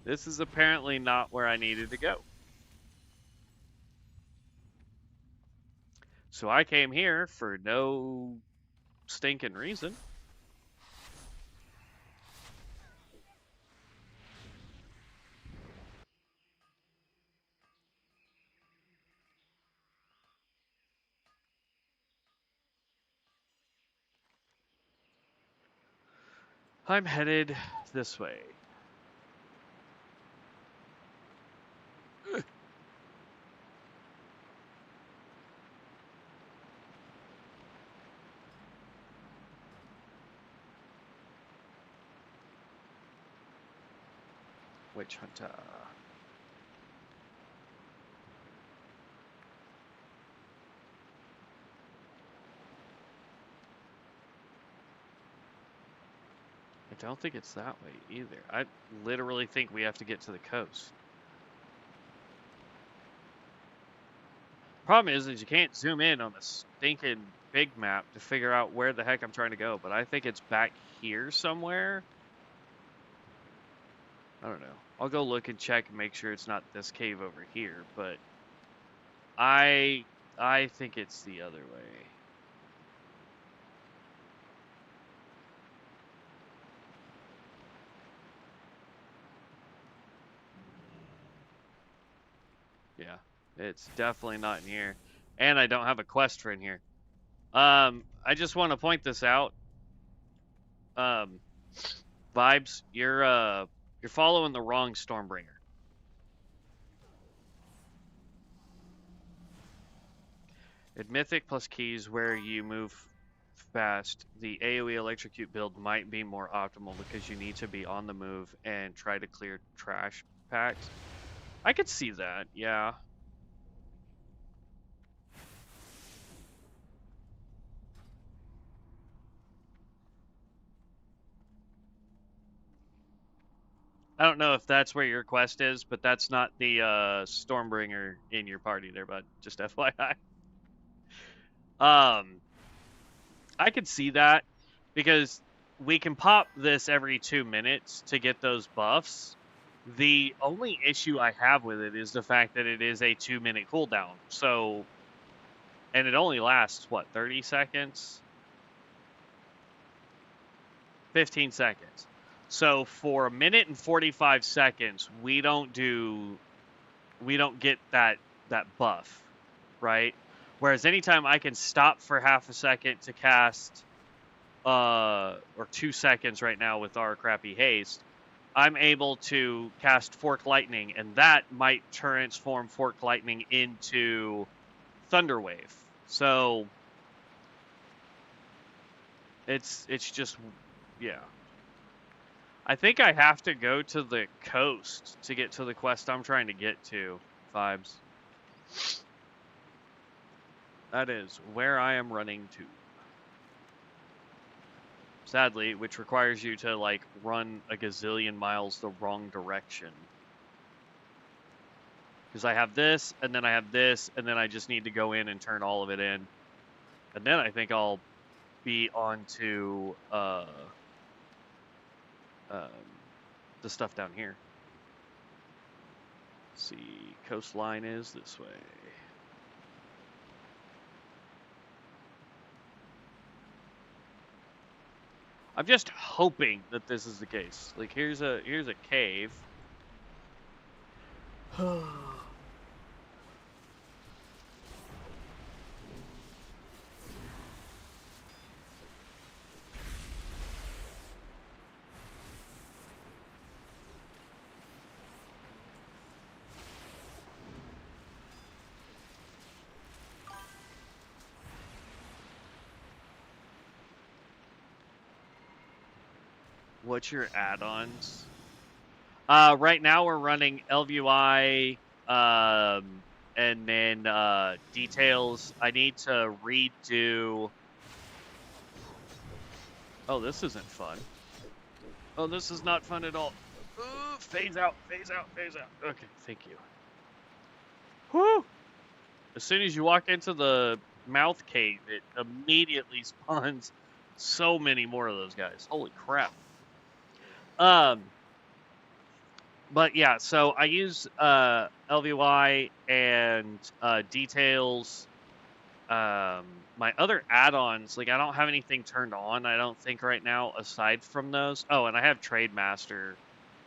This is apparently not where I needed to go. So I came here for no stinking reason. I'm headed this way. Witch Hunter. I don't think it's that way either. I literally think we have to get to the coast. Problem is you can't zoom in on the stinking big map to figure out where the heck I'm trying to go, but I think it's back here somewhere. I don't know. I'll go look and check and make sure it's not this cave over here, but I think it's the other way. Yeah, it's definitely not in here. And I don't have a quest for in here. I just want to point this out. Vibes, you're following the wrong Stormbringer. At Mythic plus keys where you move fast, the AoE electrocute build might be more optimal because you need to be on the move and try to clear trash packs. I could see that, yeah. I don't know if that's where your quest is, but that's not the Stormbringer in your party there, bud. Just FYI. I could see that because we can pop this every 2 minutes to get those buffs. The only issue I have with it is the fact that it is a 2-minute cooldown. So, and it only lasts, what, 30 seconds? 15 seconds. So for 1:45 seconds, we don't get that buff, right? Whereas anytime I can stop for half a second to cast, or 2 seconds right now with our crappy haste, I'm able to cast Fork Lightning, and that might transform Fork Lightning into Thunderwave. So it's just, yeah. I think I have to go to the coast to get to the quest I'm trying to get to, Vibes. That is where I am running to. Sadly, which requires you to, like, run a gazillion miles the wrong direction. Because I have this, and then I have this, and then I just need to go in and turn all of it in. And then I think I'll be on to the stuff down here. Let's see, coastline is this way. I'm just hoping that this is the case. Like, here's a cave. What's your add-ons? Right now we're running LVI, and then details. I need to redo. Oh, this isn't fun. Oh, this is not fun at all. Ooh, phase out, phase out, phase out. Okay, thank you. Whew! As soon as you walk into the mouth cave, it immediately spawns so many more of those guys. Holy crap. But yeah, so I use LVY and details. My other add-ons, like I don't have anything turned on, I don't think right now aside from those. Oh, and I have Trade Master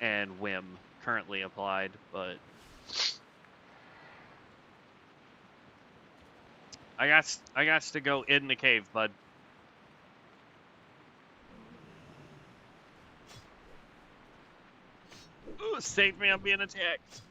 and Whim currently applied, but I got to go in the cave, bud. Ooh, save me, I'm being attacked.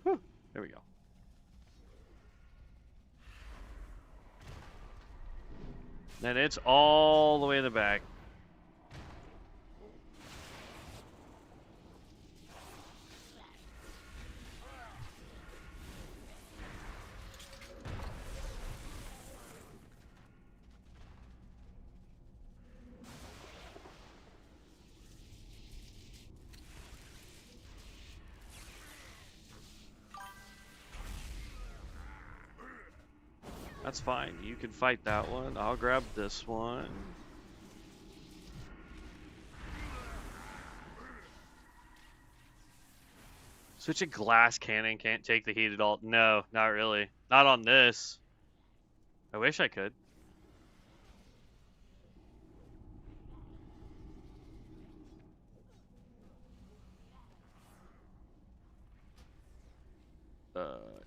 Whew, there we go. Then it's all the way in the back. That's fine. You can fight that one. I'll grab this one. Such a glass cannon can't take the heat at all. No, not really. Not on this. I wish I could.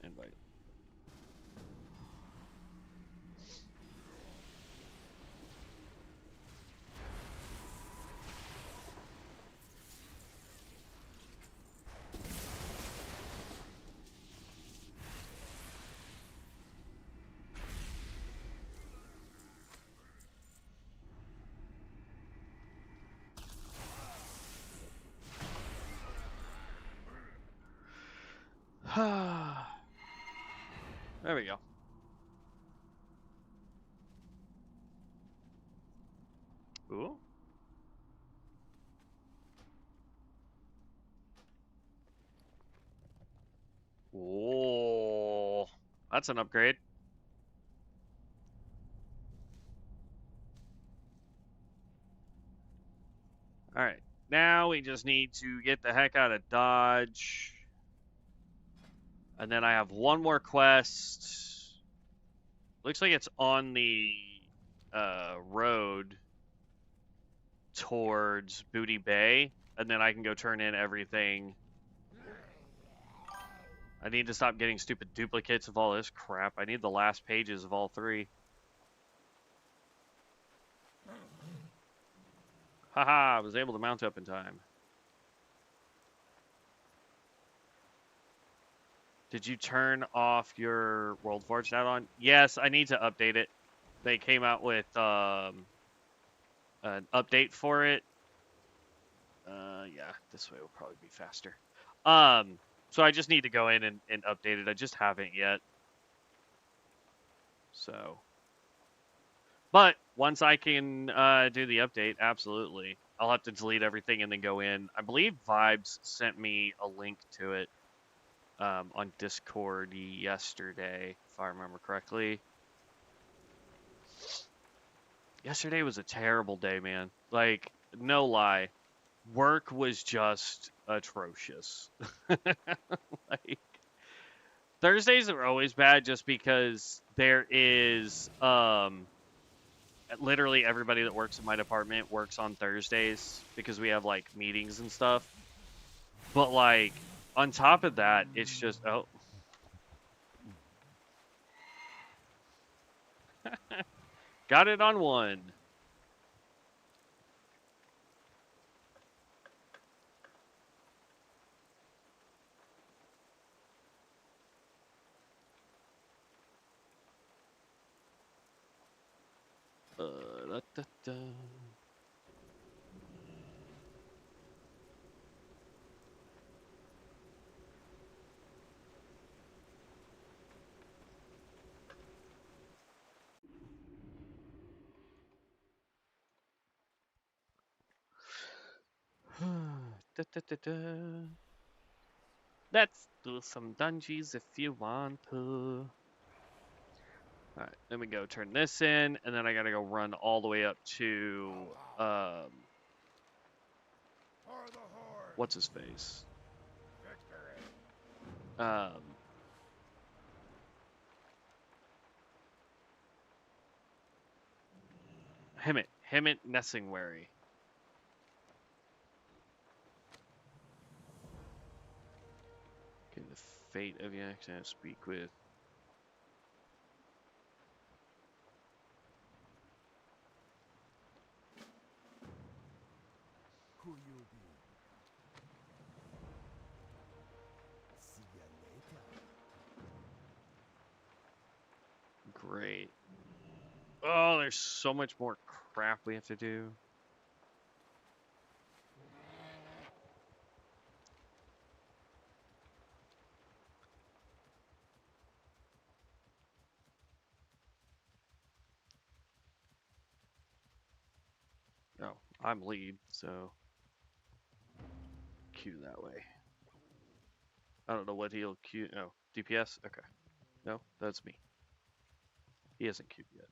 Invite. There we go. Ooh. Whoa. That's an upgrade. Alright. Now we just need to get the heck out of Dodge. And then I have one more quest. Looks like it's on the road towards Booty Bay. And then I can go turn in everything. I need to stop getting stupid duplicates of all this crap. I need the last pages of all three. Haha, I was able to mount up in time. Did you turn off your World Forge add-on? Yes, I need to update it. They came out with an update for it. Yeah, this way will probably be faster. So I just need to go in and update it. I just haven't yet. So, but once I can do the update, absolutely. I'll have to delete everything and then go in. I believe Vibes sent me a link to it on Discord yesterday, if I remember correctly. Yesterday was a terrible day, man. Like, no lie. Work was just atrocious. Like, Thursdays are always bad just because there is literally everybody that works in my department works on Thursdays because we have like meetings and stuff. But like on top of that, it's just got it on one. Da, da. Let's do some dungeons if you want to. Alright, let me go turn this in, and then I gotta go run all the way up to, what's his face? Hemmet Nessingwary. Okay, the fate of the accident, speak with. Who you be? See ya later. Great. Oh, there's so much more crap we have to do. Oh, I'm lead, so Q that way. I don't know what he'll Q. No, DPS? Okay. No, that's me. He hasn't queued yet.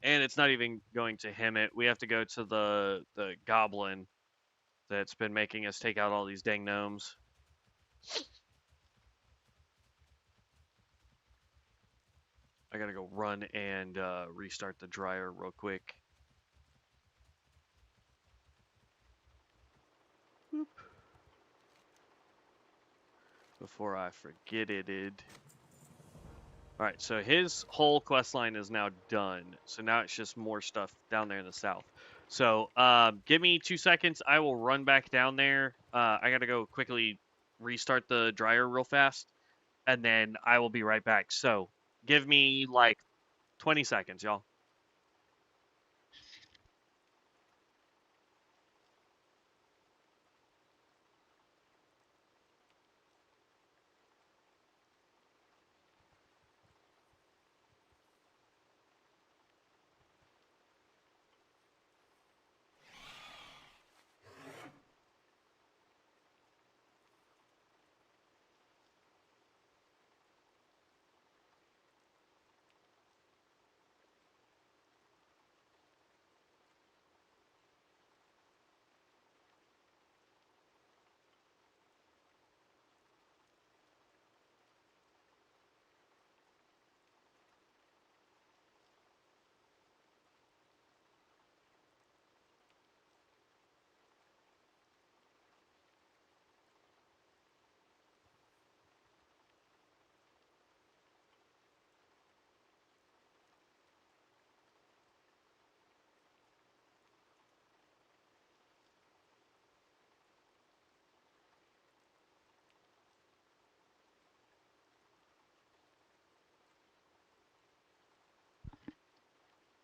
And it's not even going to him it. We have to go to the goblin that's been making us take out all these dang gnomes. I gotta go run and restart the dryer real quick. Boop. Before I forget it. Alright, so his whole quest line is now done. So now it's just more stuff down there in the south. So give me 2 seconds. I will run back down there. I gotta go quickly restart the dryer real fast. And then I will be right back. So give me like 20 seconds, y'all.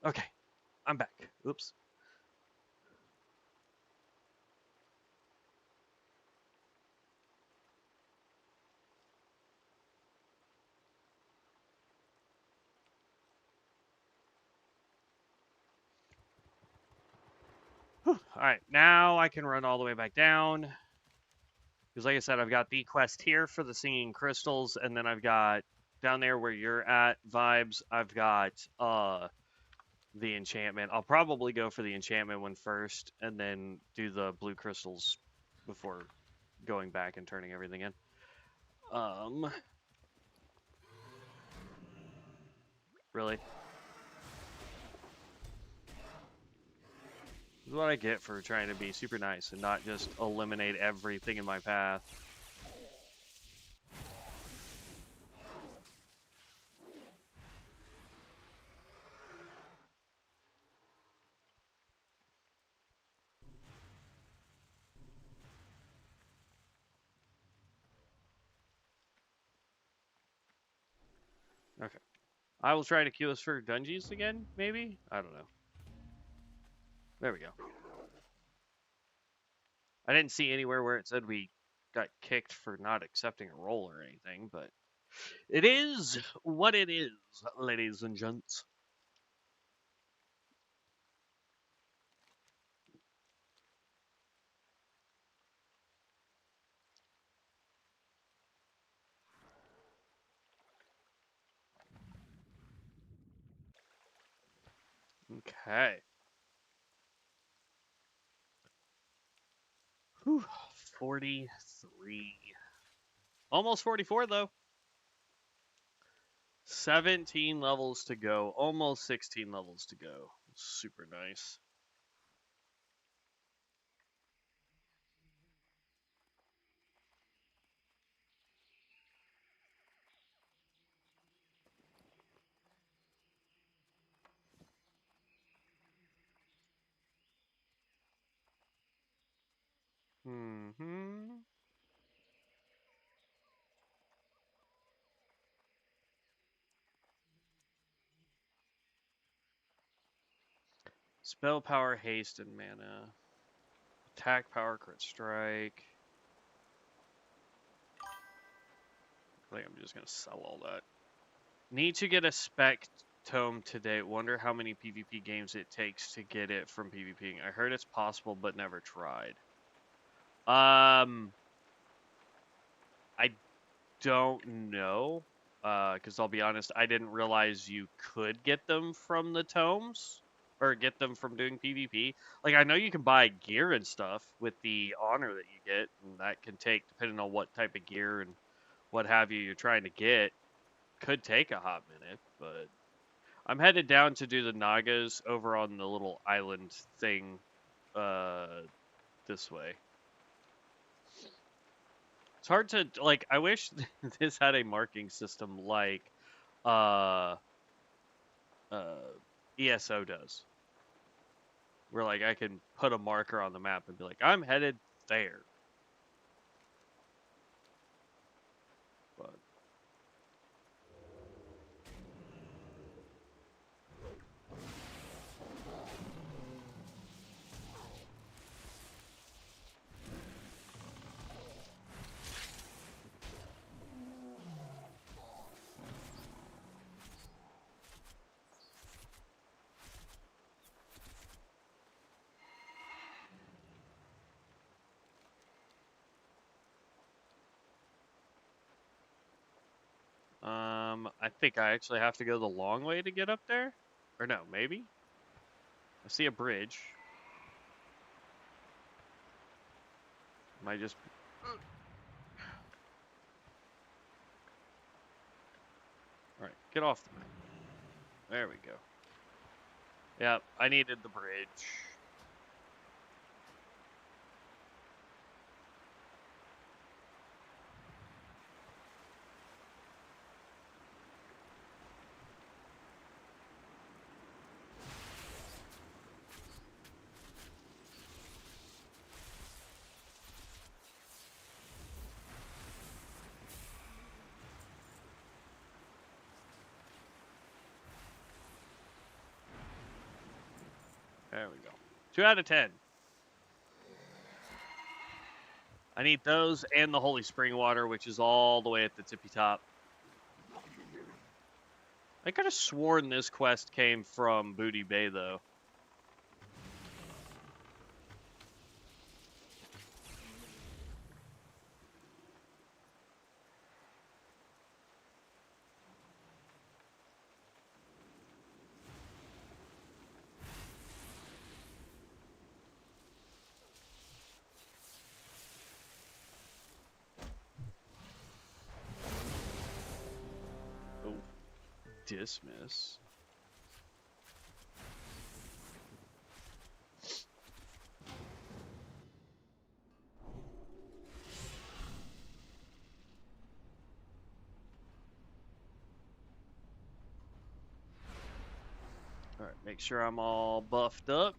Okay, I'm back. Oops. All right, now I can run all the way back down. Because like I said, I've got the quest here for the singing crystals, and then I've got down there where you're at, vibes, I've got the enchantment. I'll probably go for the enchantment one first, and then do the blue crystals before going back and turning everything in. Really? This is what I get for trying to be super nice and not just eliminate everything in my path. Okay. I will try to queue us for dungeons again, maybe? I don't know. There we go. I didn't see anywhere where it said we got kicked for not accepting a roll or anything, but It is what it is, ladies and gents. Okay. Whew, 43. Almost 44, though. 17 levels to go. Almost 16 levels to go. Super nice. Mm-hmm. Spell power, haste, and mana. Attack power, crit strike. I think I'm just gonna sell all that. Need to get a spec tome today. Wonder how many PvP games it takes to get it from PvPing. I heard it's possible, but never tried. I don't know. Because I'll be honest, I didn't realize you could get them from the tomes or get them from doing PvP. Like, I know you can buy gear and stuff with the honor that you get, and that can take, depending on what type of gear and what have you you're trying to get, could take a hot minute. But I'm headed down to do the Nagas over on the little island thing this way. It's hard to, like, I wish this had a marking system like ESO does. Where, like, I can put a marker on the map and be like, I'm headed there. But I think I actually have to go the long way to get up there. Or no, maybe? I see a bridge. Might just... Alright, get off the map. There we go. Yep, I needed the bridge. There we go. 2 out of 10. I need those and the Holy Spring Water, which is all the way at the tippy top. I could have sworn this quest came from Booty Bay, though. Oh, dismiss. Alright, make sure I'm all buffed up.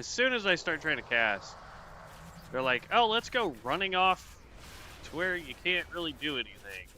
As soon as I start trying to cast, they're like, oh, let's go running off to where you can't really do anything.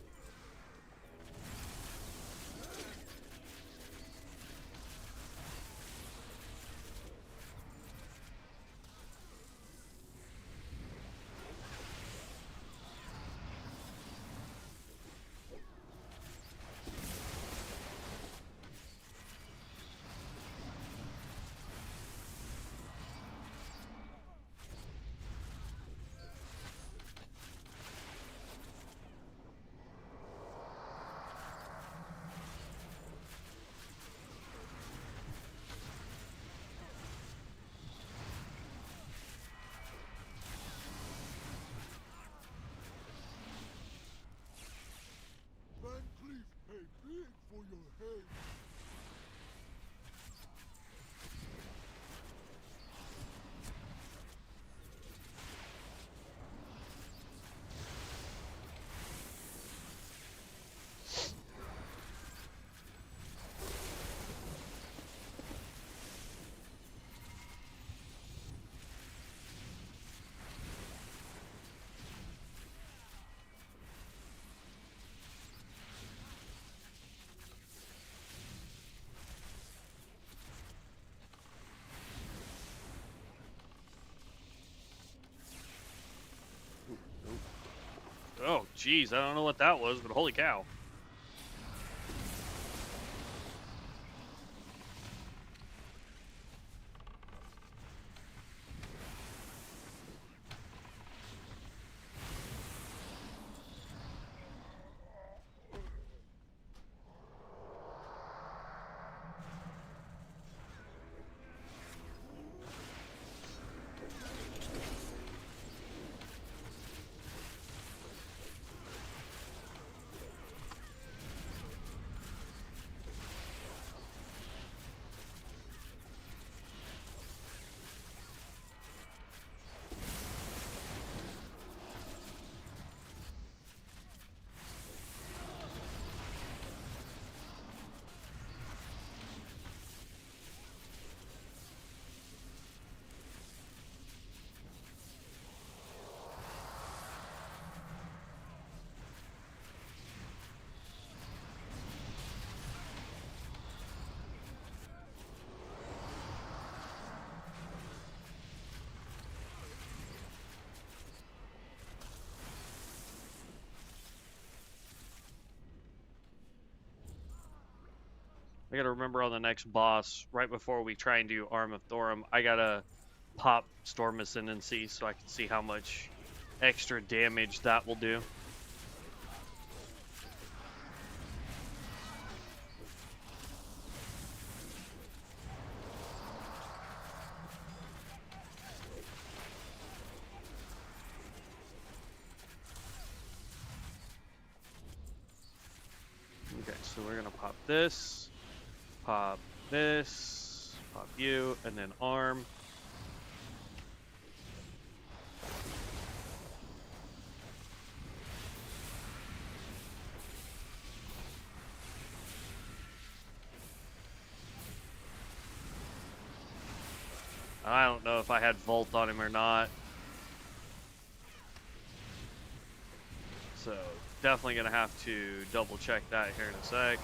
Van Cleef pay big for your head. Oh, geez, I don't know what that was, but holy cow. I gotta remember on the next boss, right before we try and do Arm of Thorum, I gotta pop Storm Ascendancy so I can see how much extra damage that will do. Okay, so we're gonna pop this, pop you, and then arm. I don't know if I had Volt on him or not. So definitely gonna have to double check that here in a sec.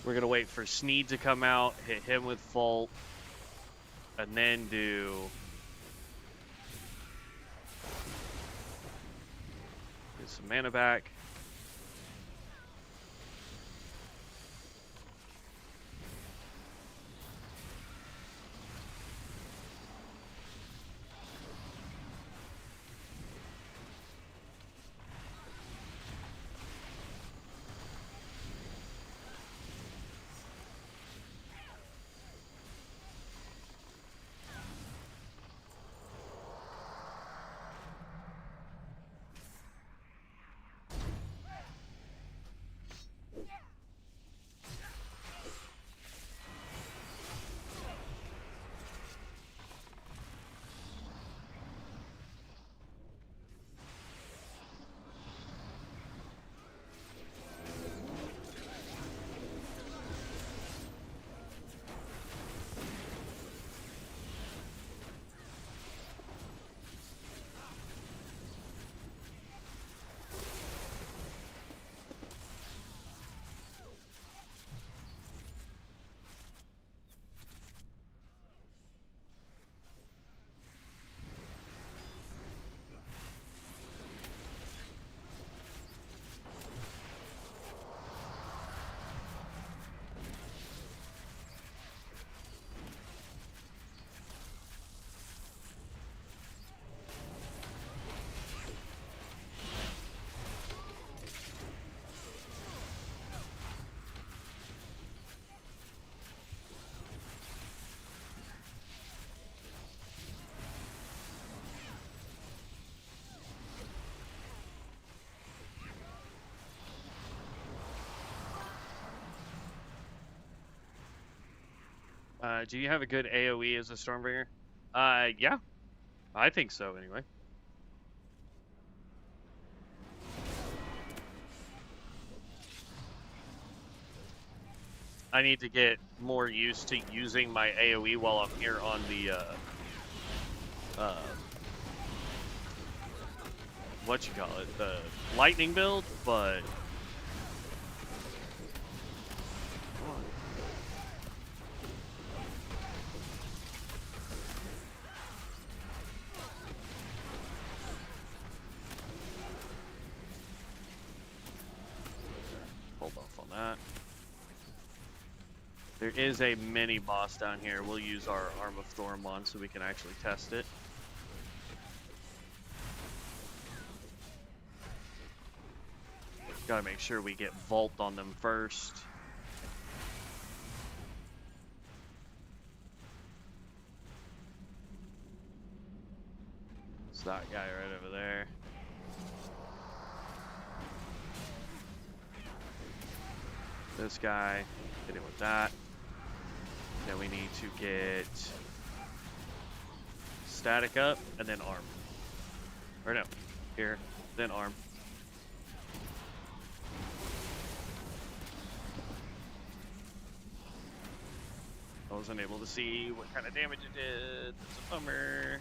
We're gonna wait for Sneed to come out, hit him with Volt, and then do get some mana back. Do you have a good AoE as a Stormbringer? Yeah, I think so anyway. I need to get more used to using my AoE while I'm here on the what you call it, the lightning build, but hold off on that. There is a mini boss down here. We'll use our Arm of Thorm on so we can actually test it. Gotta make sure we get Vault on them first. It's that guy right over there. This guy, hit him with that. Then we need to get static up and then arm. Or no, here, then arm. I wasn't able to see what kind of damage it did. That's a bummer.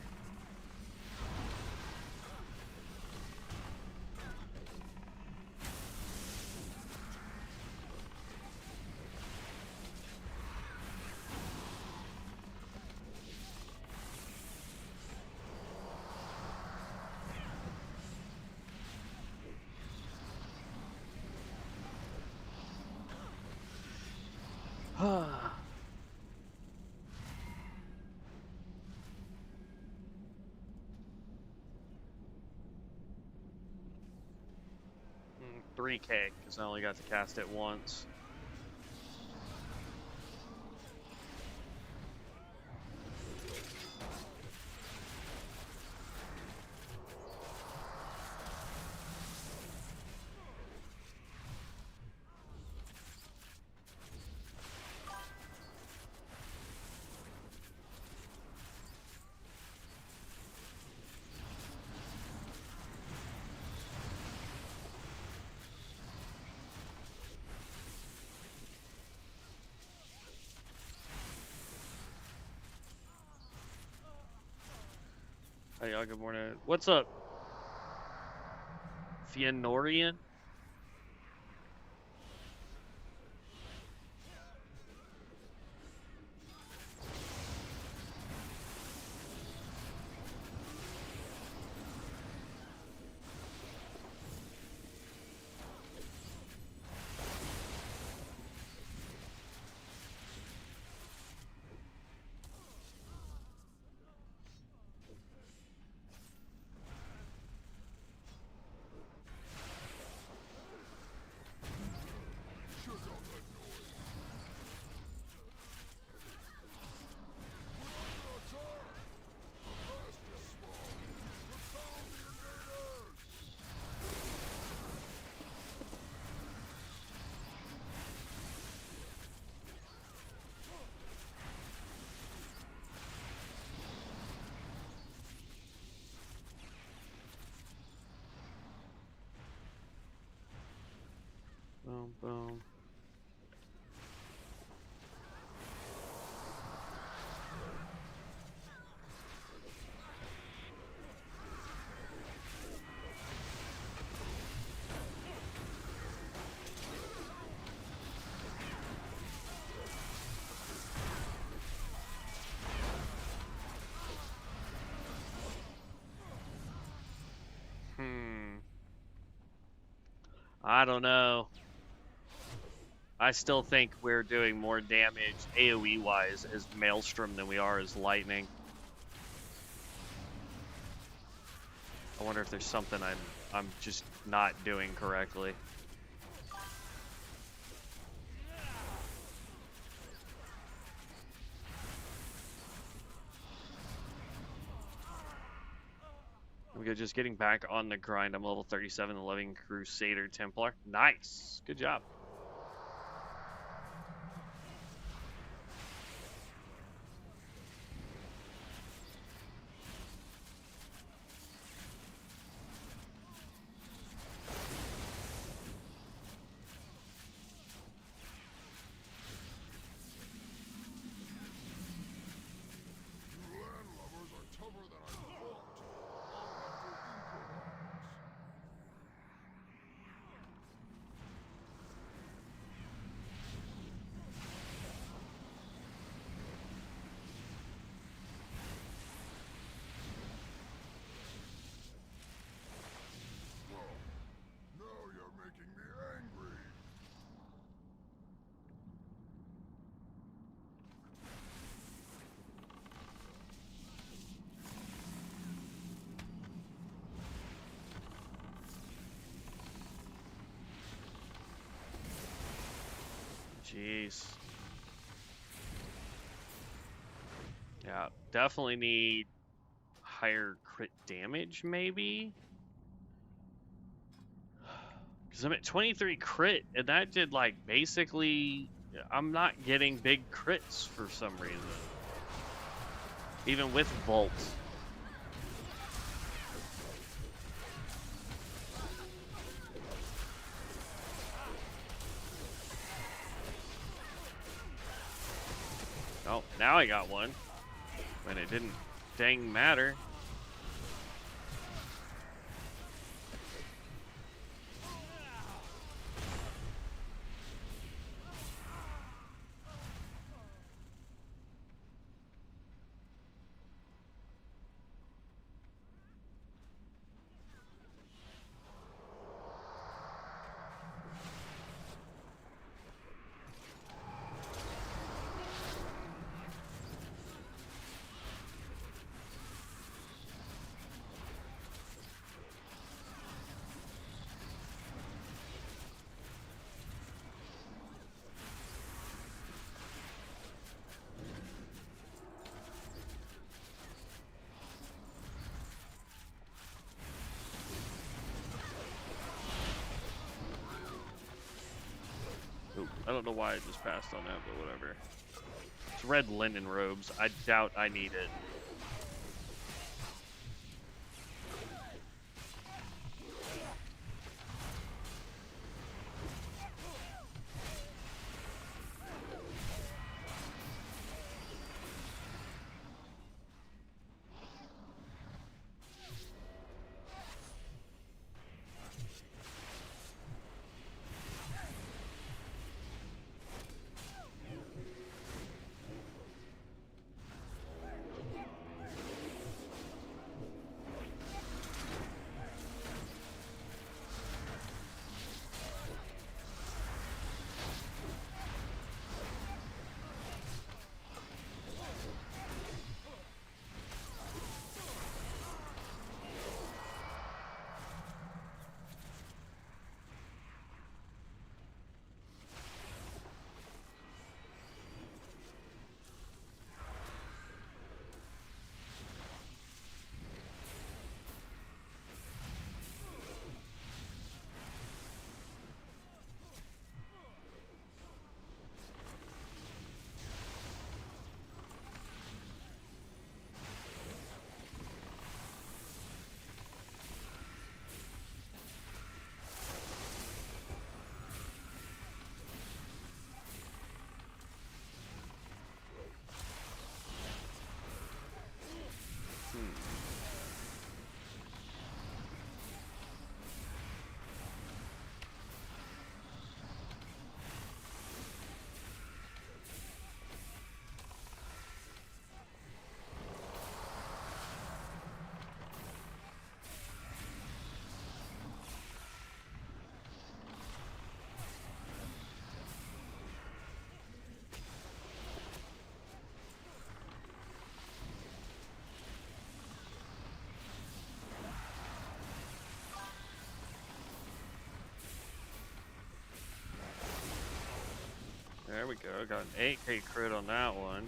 $3K, because I only got to cast it once. Hey y'all, good morning. What's up? Fianorian? Boom, boom. I don't know. I still think we're doing more damage AoE-wise as Maelstrom than we are as Lightning. I wonder if there's something I'm just not doing correctly. We go, just getting back on the grind. I'm level 37, 11 Crusader Templar. Nice. Good job. Jeez. Yeah, definitely need higher crit damage, maybe? Because I'm at 23 crit, and that did, like, basically... I'm not getting big crits for some reason. Even with Bolt. Oh, now I got one. When it didn't dang matter. Ooh, I don't know why I just passed on that, but whatever. It's red linen robes. I doubt I need it. There we go. Got an 8k crit on that one.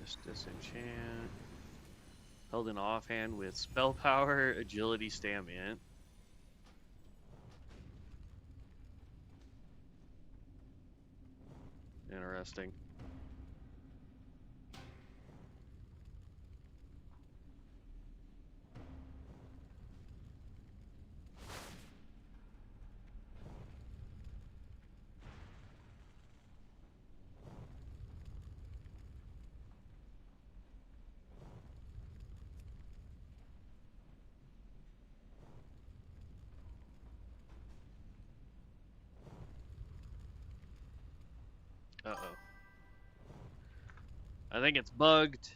Just disenchant. Held in offhand with spell power, agility, stamina. Interesting. Uh-oh. I think it's bugged.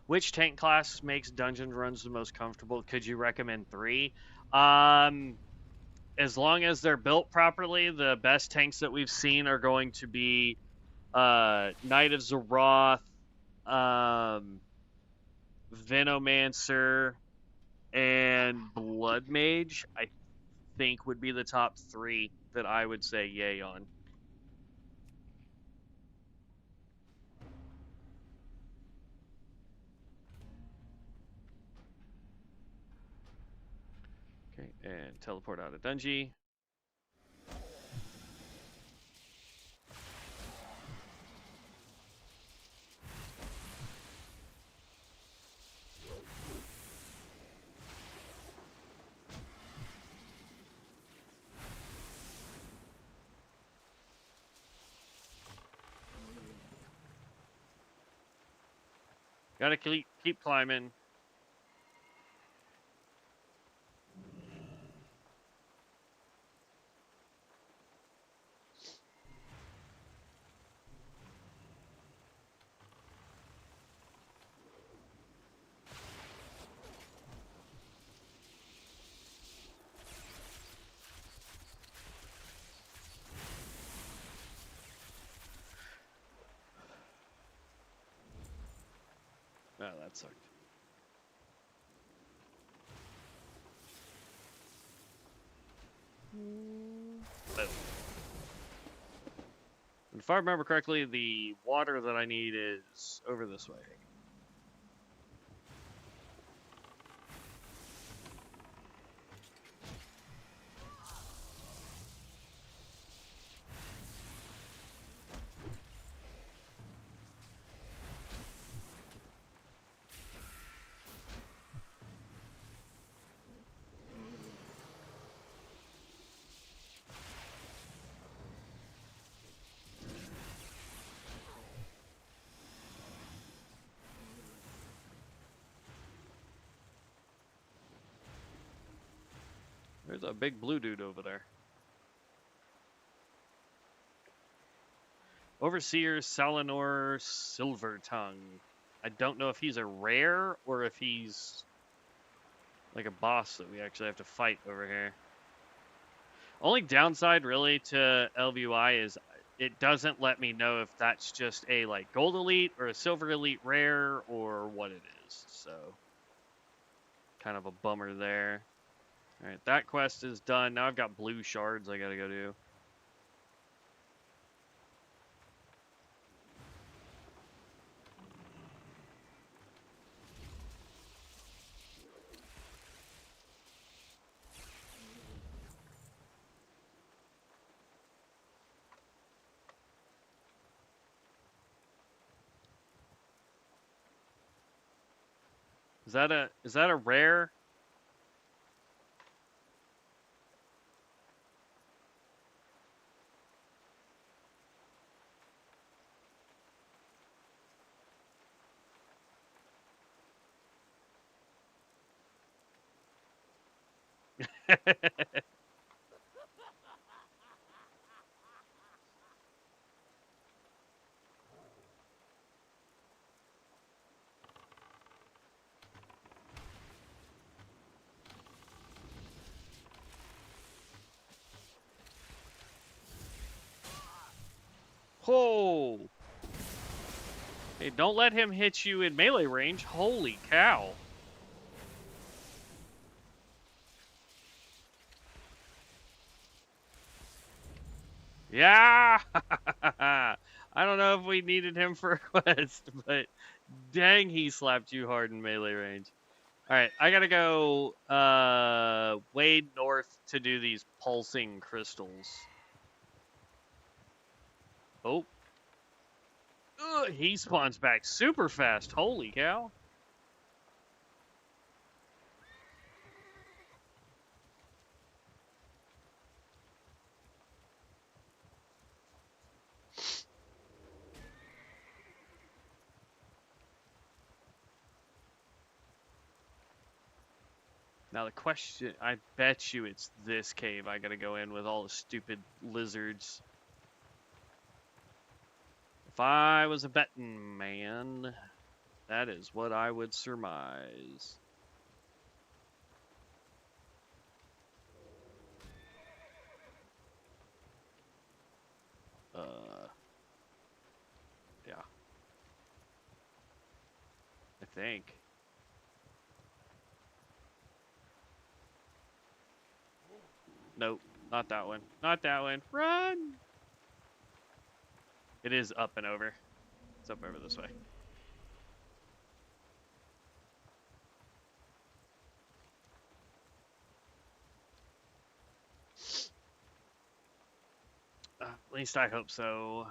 Which tank class makes dungeon runs the most comfortable? Could you recommend 3? As long as they're built properly, the best tanks that we've seen are going to be Knight of Azeroth, Venomancer, and Blood Mage, I think would be the top 3 that I would say yay on. Okay, and teleport out of Dungy. Gotta keep climbing. Oh, that sucked. Boom. And if I remember correctly, the water that I need is over this way. There's a big blue dude over there. Overseer Salinor Silvertongue. I don't know if he's a rare or if he's like a boss that we actually have to fight over here. Only downside really to LVUI is it doesn't let me know if that's just a like gold elite or a silver elite rare or what it is. So kind of a bummer there. All right, that quest is done. Now I've got blue shards I gotta go do. Is that a rare? Oh! Hey, don't let him hit you in melee range. Holy cow. Yeah! I don't know if we needed him for a quest, but Dang, he slapped you hard in melee range. All right, I gotta go way north to do these pulsing crystals. Oh. Ugh, he spawns back super fast. Holy cow. Now the question, I bet you it's this cave I gotta go in with all the stupid lizards. If I was a betting man, that is what I would surmise. Yeah. I think. Nope, not that one. Not that one. Run! It is up and over. It's up over this way. At least I hope so.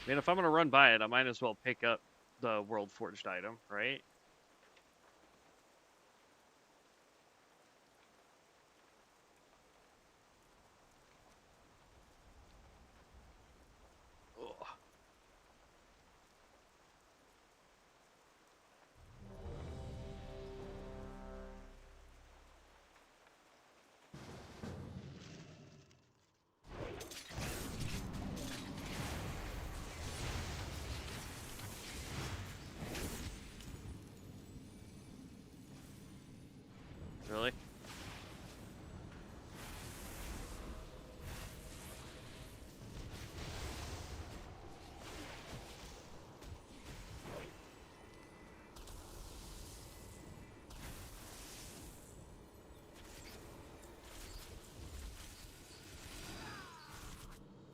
I mean, if I'm going to run by it, I might as well pick up the World Forged item, right? Ugh. Really?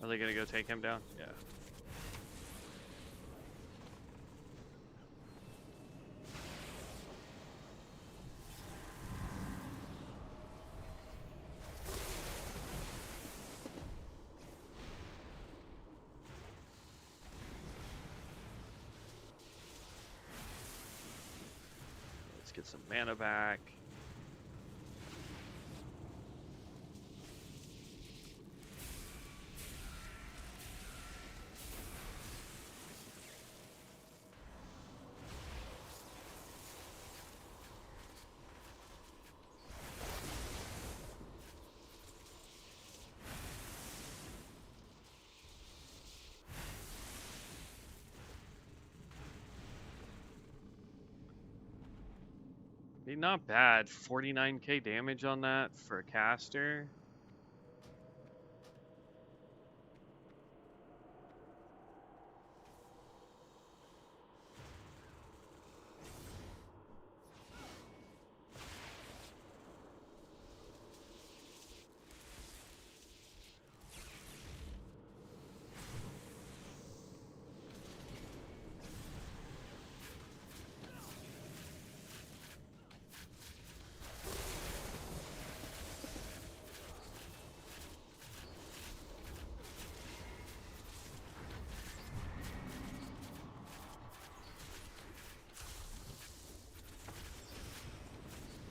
Are they going to go take him down? Yeah. Let's get some mana back. Not bad. 49k damage on that for a caster.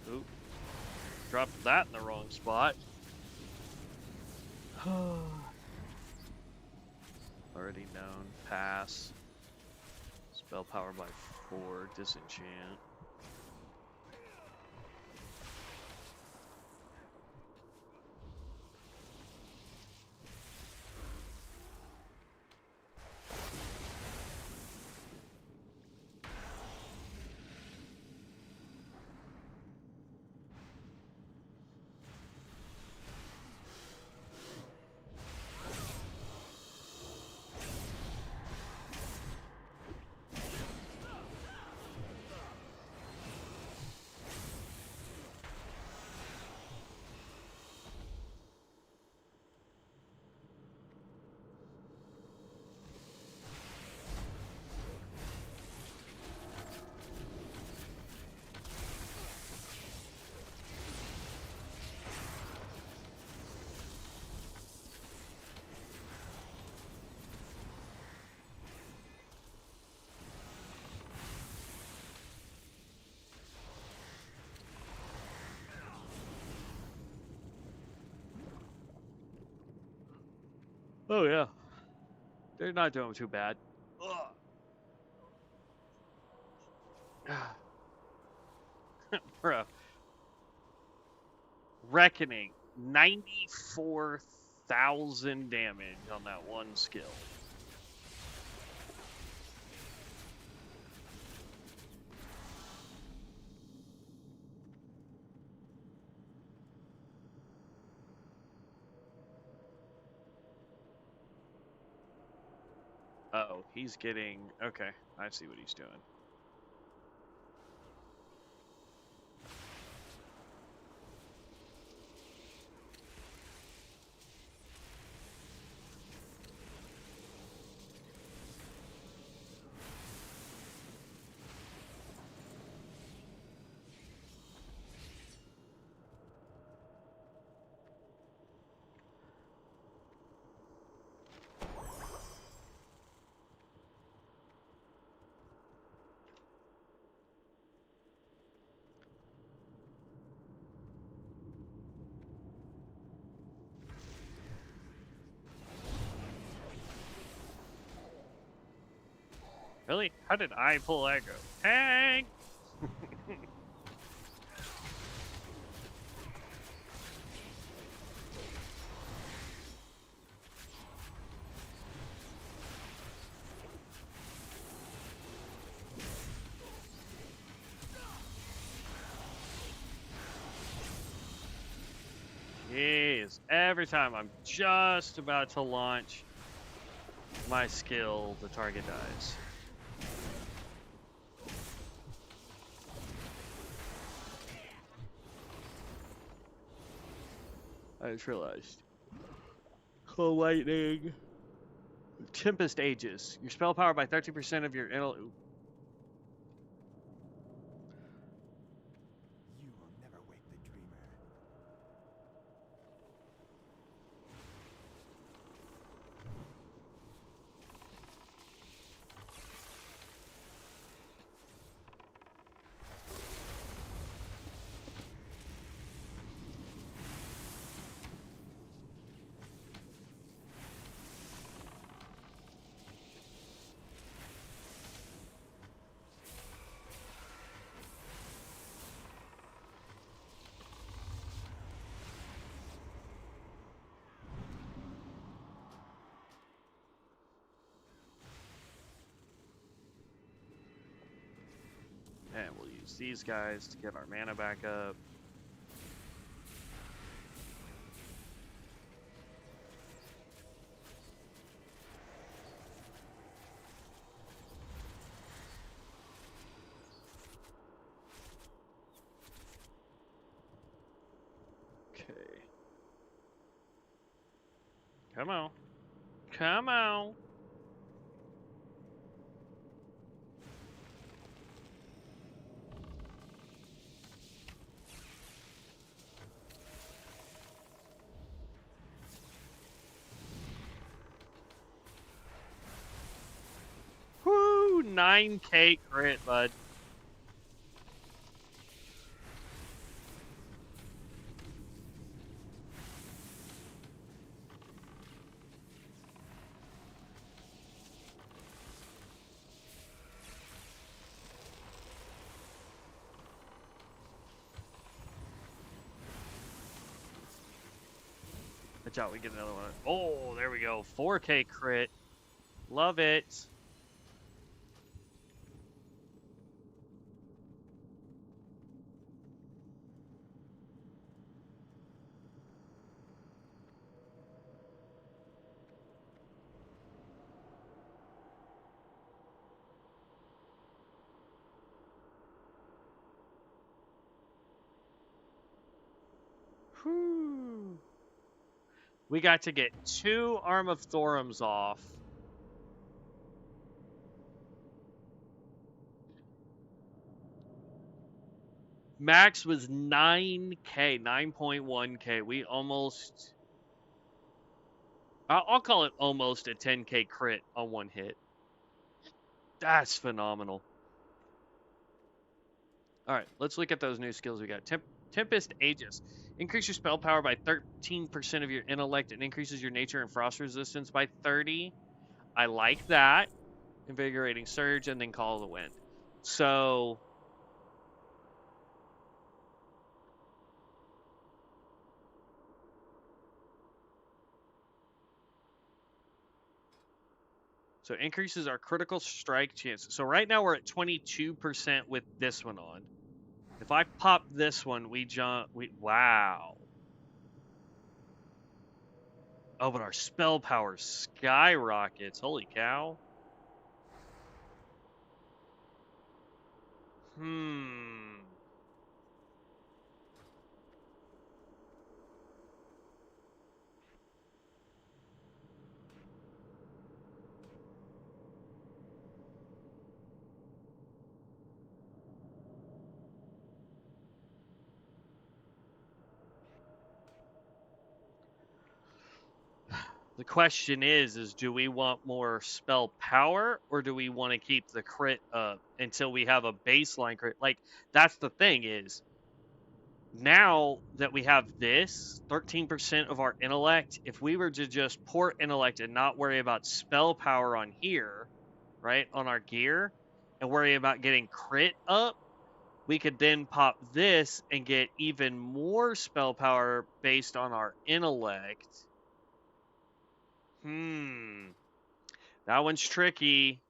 Oop. Dropped that in the wrong spot. Already known. Pass. Spell power by 4. Disenchant. Oh yeah, they're not doing too bad. Ugh. Bro, Reckoning 94,000 damage on that one skill. Oh, he's getting... Okay, I see what he's doing. Really? How did I pull aggro? Tank! Jeez, every time I'm just about to launch my skill, the target dies. I just realized. Cold Lightning. Tempest Aegis. Your spell power by 13% of your... You will never wake the dreamer. And we'll use these guys to get our mana back up. Okay. Come on. Come on. Woo! 9K crit, bud. Watch out, we get another one. Oh, there we go. 4K crit. Love it. Whew. We got to get 2 Arm of Thorums off. Max was 9K, 9.1K. We almost... I'll call it almost a 10K crit on one hit. That's phenomenal. All right, let's look at those new skills we got. Tempest Aegis. Increase your spell power by 13% of your intellect and increases your nature and frost resistance by 30. I like that. Invigorating Surge and then Call of the Wind. So increases our critical strike chance. So right now we're at 22% with this one on. If I pop this one, we jump. Wow. Oh, but our spell power skyrockets. Holy cow. The question is do we want more spell power or do we want to keep the crit up until we have a baseline crit? Like, that's the thing is, now that we have this 13% of our intellect, if we were to just pour intellect and not worry about spell power on here, right, on our gear, and worry about getting crit up, we could then pop this and get even more spell power based on our intellect. That one's tricky.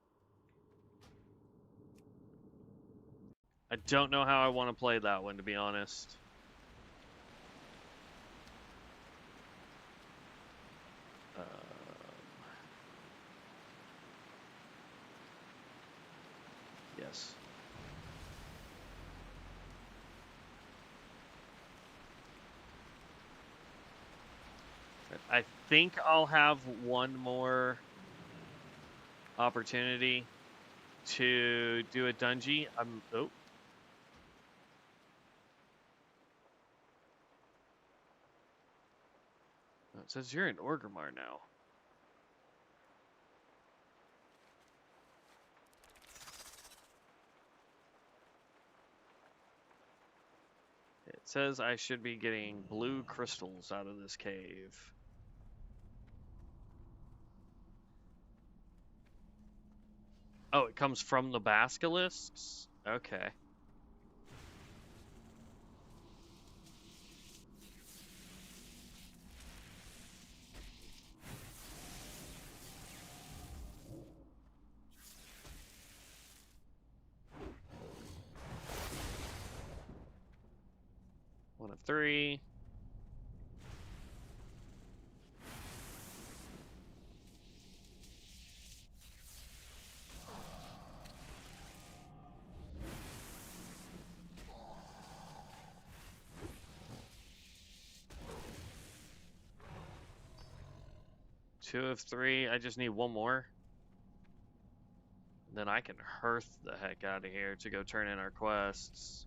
I don't know how I want to play that one, to be honest. Yes. I think I'll have one more opportunity to do a dungeon. Oh. It says you're in Orgrimmar now. It says I should be getting blue crystals out of this cave. Oh, it comes from the basilisks? Okay. One of 3. Two of 3. I just need one more. Then I can hearth the heck out of here to go turn in our quests.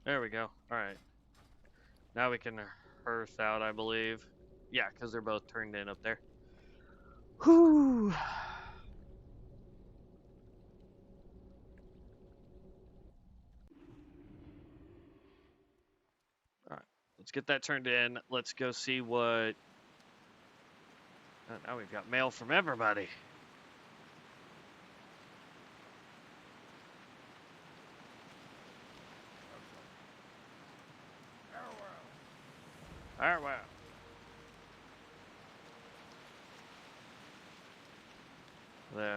There we go. Alright. Now we can hearth out, I believe. Yeah, because they're both turned in up there. Whew. Alright. Let's get that turned in. Let's go see what... Oh, now we've got mail from everybody. Farewell.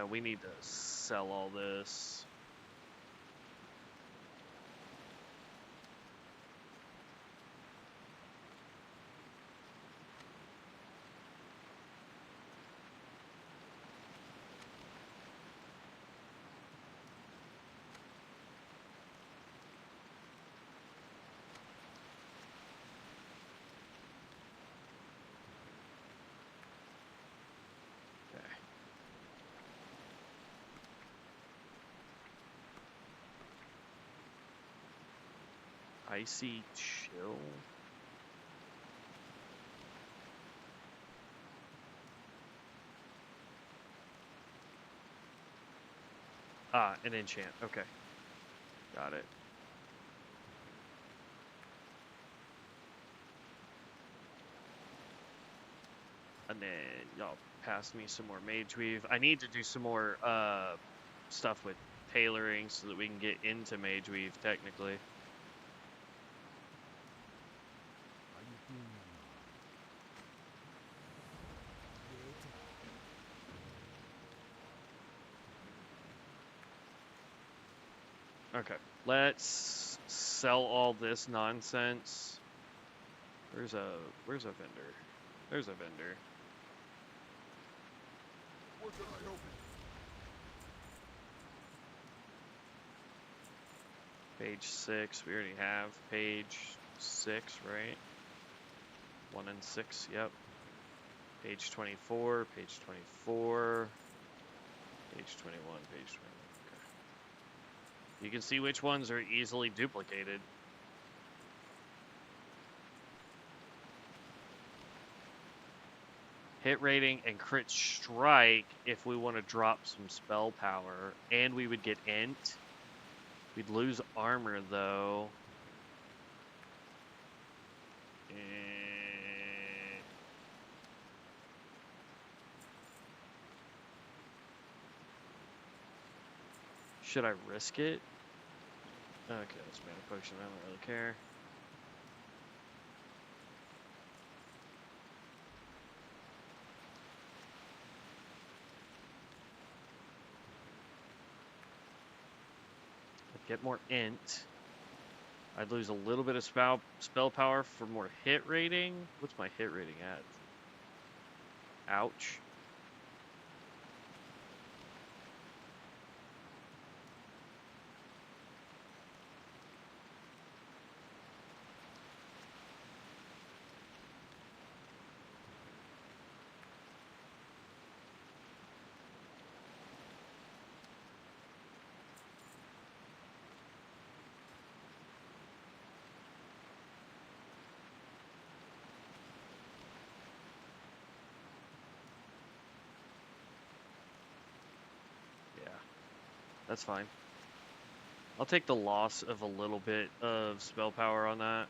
We need to sell all this. Icy chill. Ah, an enchant. Okay. Got it. And then y'all pass me some more mage weave. I need to do some more stuff with tailoring so that we can get into mage weave technically. Are you doing Okay. Let's sell all this nonsense. Where's a vendor? There's a vendor. What can I help you? Page 6, we already have page 6, right? 1 and 6, yep. Page 24, page 24, page 21, page 21. Okay. You can see which ones are easily duplicated. Hit rating and crit strike if we want to drop some spell power, and we would get int. We'd lose armor though. Should I risk it? Okay, that's mana potion. I don't really care. I'd get more int. I'd lose a little bit of spell power for more hit rating. What's my hit rating at? Ouch. That's fine. I'll take the loss of a little bit of spell power on that.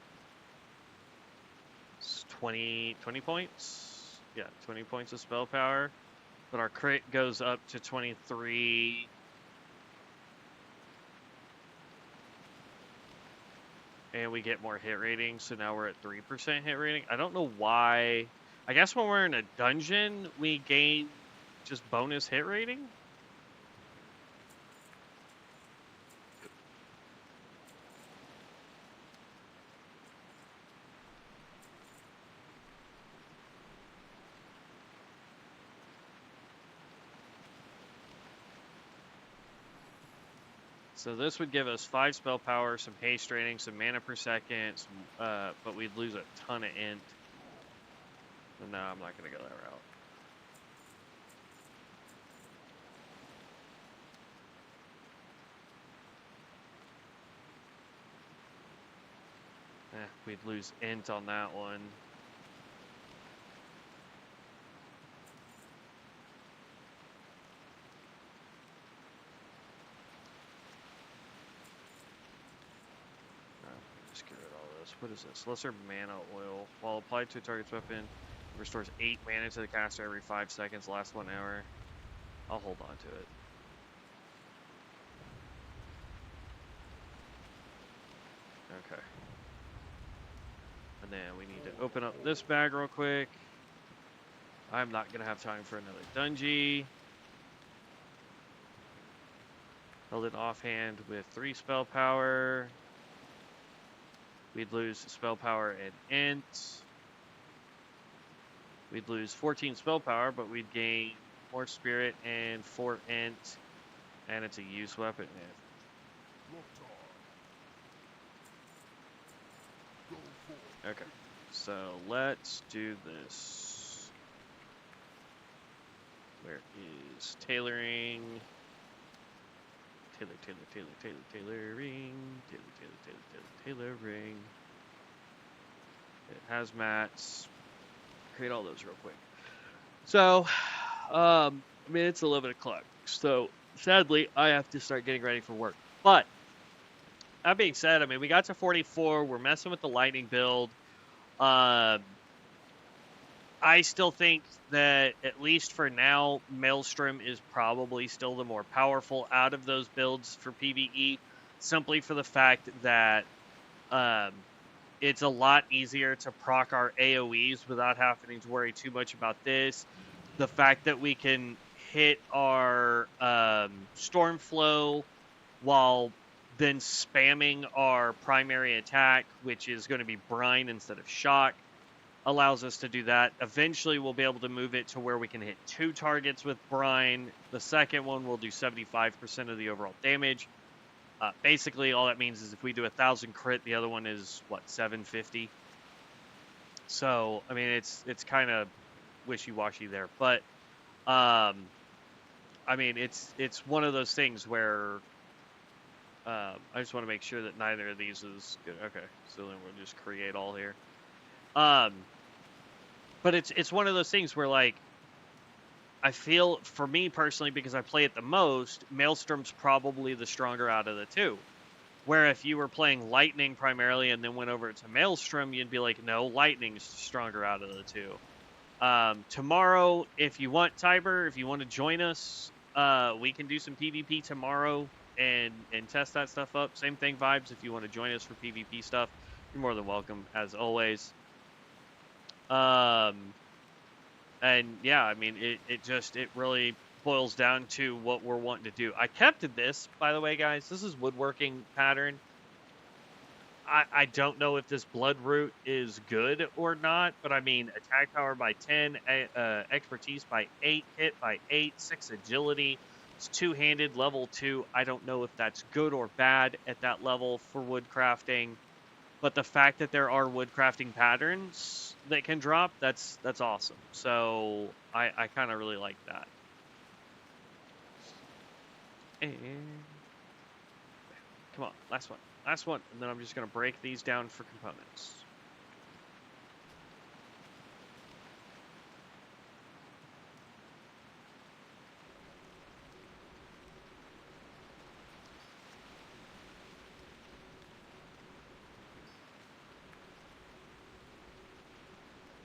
It's 20 points? Yeah, 20 points of spell power. But our crit goes up to 23. And we get more hit rating, so now we're at 3% hit rating. I don't know why. I guess when we're in a dungeon, we gain just bonus hit rating? So this would give us 5 spell power, some haste rating, some mana per second, but we'd lose a ton of int. So no, I'm not going to go that route. We'd lose int on that one. Just get rid of all this. What is this? Lesser mana oil. While applied to a target's weapon, restores 8 mana to the caster every 5 seconds, lasts 1 hour. I'll hold on to it. Okay. And then we need to open up this bag real quick. I'm not going to have time for another dungeon. Held it offhand with 3 spell power. We'd lose spell power and int. We'd lose 14 spell power, but we'd gain more spirit and 4 int. And it's a use weapon. Okay, so let's do this. Where is tailoring? tailoring. Tailoring. Hazmats. Create all those real quick. So, I mean, it's 11 o'clock. So, sadly, I have to start getting ready for work. But, that being said, I mean, we got to 44. We're messing with the lightning build. I still think that, at least for now, Maelstrom is probably still the more powerful out of those builds for PvE, simply for the fact that it's a lot easier to proc our AoEs without having to worry too much about this. The fact that we can hit our Stormflow while then spamming our primary attack, which is going to be Brine instead of Shock, allows us to do that. Eventually, we'll be able to move it to where we can hit 2 targets with Brine. The second one will do 75% of the overall damage. Basically, all that means is if we do 1,000 crit, the other one is, what, 750? So, I mean, it's kind of wishy-washy there. But, I mean, it's one of those things where I just want to make sure that neither of these is good. Okay, so then we'll just create all here. But it's one of those things where, like, I feel, for me personally, because I play it the most, Maelstrom's probably the stronger out of the two. Where if you were playing Lightning primarily and then went over to Maelstrom, you'd be like, no, Lightning's stronger out of the two. Tomorrow, if you want, Tiber, if you want to join us, we can do some PvP tomorrow and test that stuff up. Same thing, Vibes, if you want to join us for PvP stuff, you're more than welcome, as always. And yeah, I mean, it really boils down to what we're wanting to do. I kept this, by the way, guys. This is woodworking pattern. I don't know if this blood root is good or not, but I mean, attack power by 10, expertise by 8, hit by 8, 6 agility. It's 2-handed, level 2. I don't know if that's good or bad at that level for woodcrafting. But the fact that there are woodcrafting patterns that can drop, that's awesome. So I kind of really like that. And come on, last one, and then I'm just gonna break these down for components.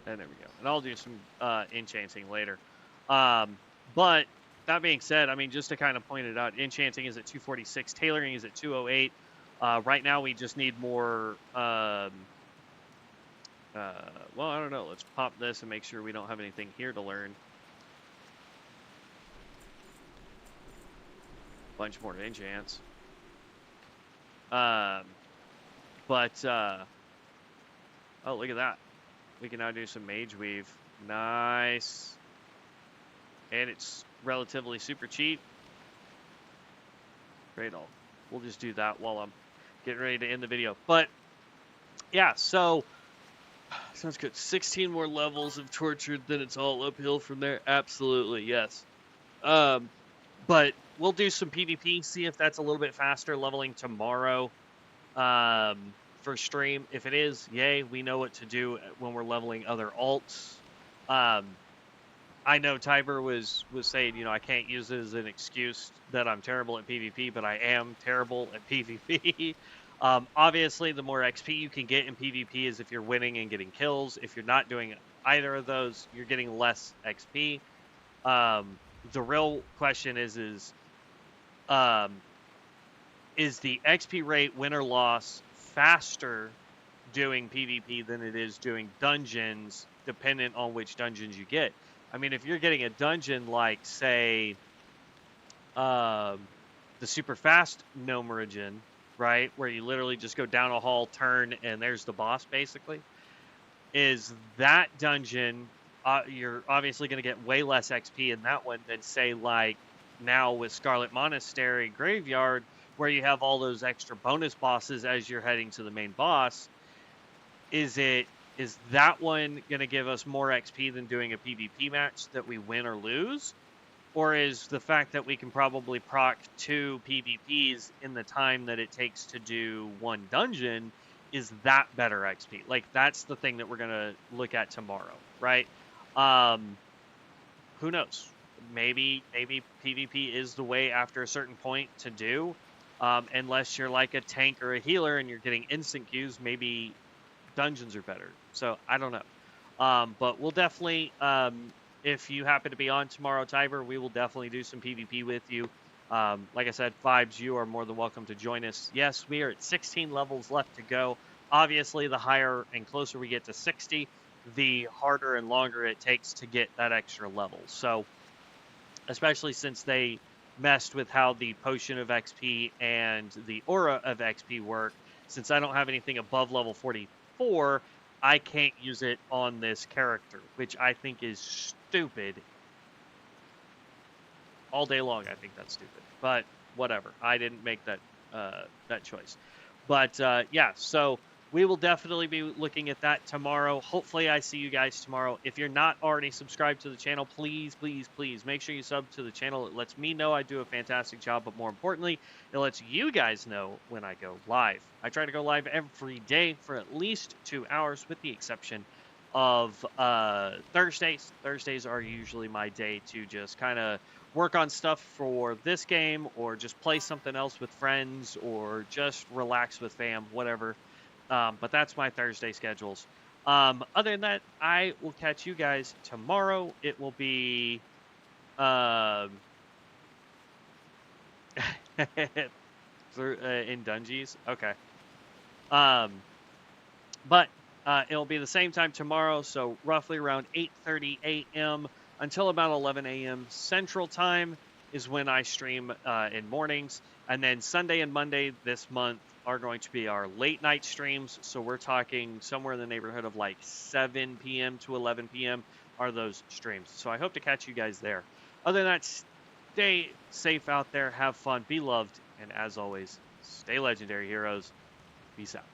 And there we go. And I'll do some enchanting later. But that being said, I mean, just to kind of point it out, enchanting is at 246, tailoring is at 208. Right now, we just need more. Well, I don't know. Let's pop this and make sure we don't have anything here to learn. Bunch more enchants. Oh, look at that. We can now do some Mage Weave. Nice. And it's relatively super cheap. Great. We'll just do that while I'm getting ready to end the video. But, yeah, so, sounds good. 16 more levels of Tortured, then it's all uphill from there. Absolutely, yes. But we'll do some PvP, see if that's a little bit faster leveling tomorrow. For stream. If it is, yay, we know what to do when we're leveling other alts. I know Tiber was saying, you know, I can't use it as an excuse that I'm terrible at PvP, but I am terrible at PvP. Obviously, the more XP you can get in PvP is if you're winning and getting kills. If you're not doing either of those, you're getting less XP. The real question is the XP rate, win or loss, faster doing PvP than it is doing dungeons, dependent on which dungeons you get. I mean, if you're getting a dungeon like, say, the super fast Gnome Origin, right, where you literally just go down a hall, turn, and there's the boss, basically, is that dungeon, you're obviously going to get way less XP in that one than, say, like, now with Scarlet Monastery Graveyard, where you have all those extra bonus bosses as you're heading to the main boss. Is that one going to give us more XP than doing a PvP match that we win or lose? Or is the fact that we can probably proc 2 PvPs in the time that it takes to do 1 dungeon, is that better XP? Like, that's the thing that we're going to look at tomorrow, right? Who knows? Maybe PvP is the way after a certain point to do. Unless you're like a tank or a healer and you're getting instant queues, maybe dungeons are better. So I don't know. But we'll definitely, if you happen to be on tomorrow, Tiber, we will definitely do some PvP with you. Like I said, Vibes, you are more than welcome to join us. Yes, we are at 16 levels left to go. Obviously, the higher and closer we get to 60, the harder and longer it takes to get that extra level. So, especially since they messed with how the potion of XP and the aura of XP work, since I don't have anything above level 44, I can't use it on this character, which I think is stupid. All day long, I think that's stupid. But whatever. I didn't make that that choice. But yeah, so we will definitely be looking at that tomorrow. Hopefully I see you guys tomorrow. If you're not already subscribed to the channel, please, please, please make sure you sub to the channel. It lets me know I do a fantastic job, but more importantly, it lets you guys know when I go live. I try to go live every day for at least 2 hours, with the exception of Thursdays. Thursdays are usually my day to just kind of work on stuff for this game, or just play something else with friends, or just relax with fam, whatever. But that's my Thursday schedules. Other than that, I will catch you guys tomorrow. It will be in Dungeons. Okay. But it'll be the same time tomorrow, so roughly around 8:30 a.m. until about 11 a.m. Central Time is when I stream in mornings. And then Sunday and Monday this month are going to be our late night streams. So we're talking somewhere in the neighborhood of like 7 p.m. to 11 p.m. are those streams. So I hope to catch you guys there. Other than that, stay safe out there, have fun, be loved, and as always, stay legendary, heroes. Peace out.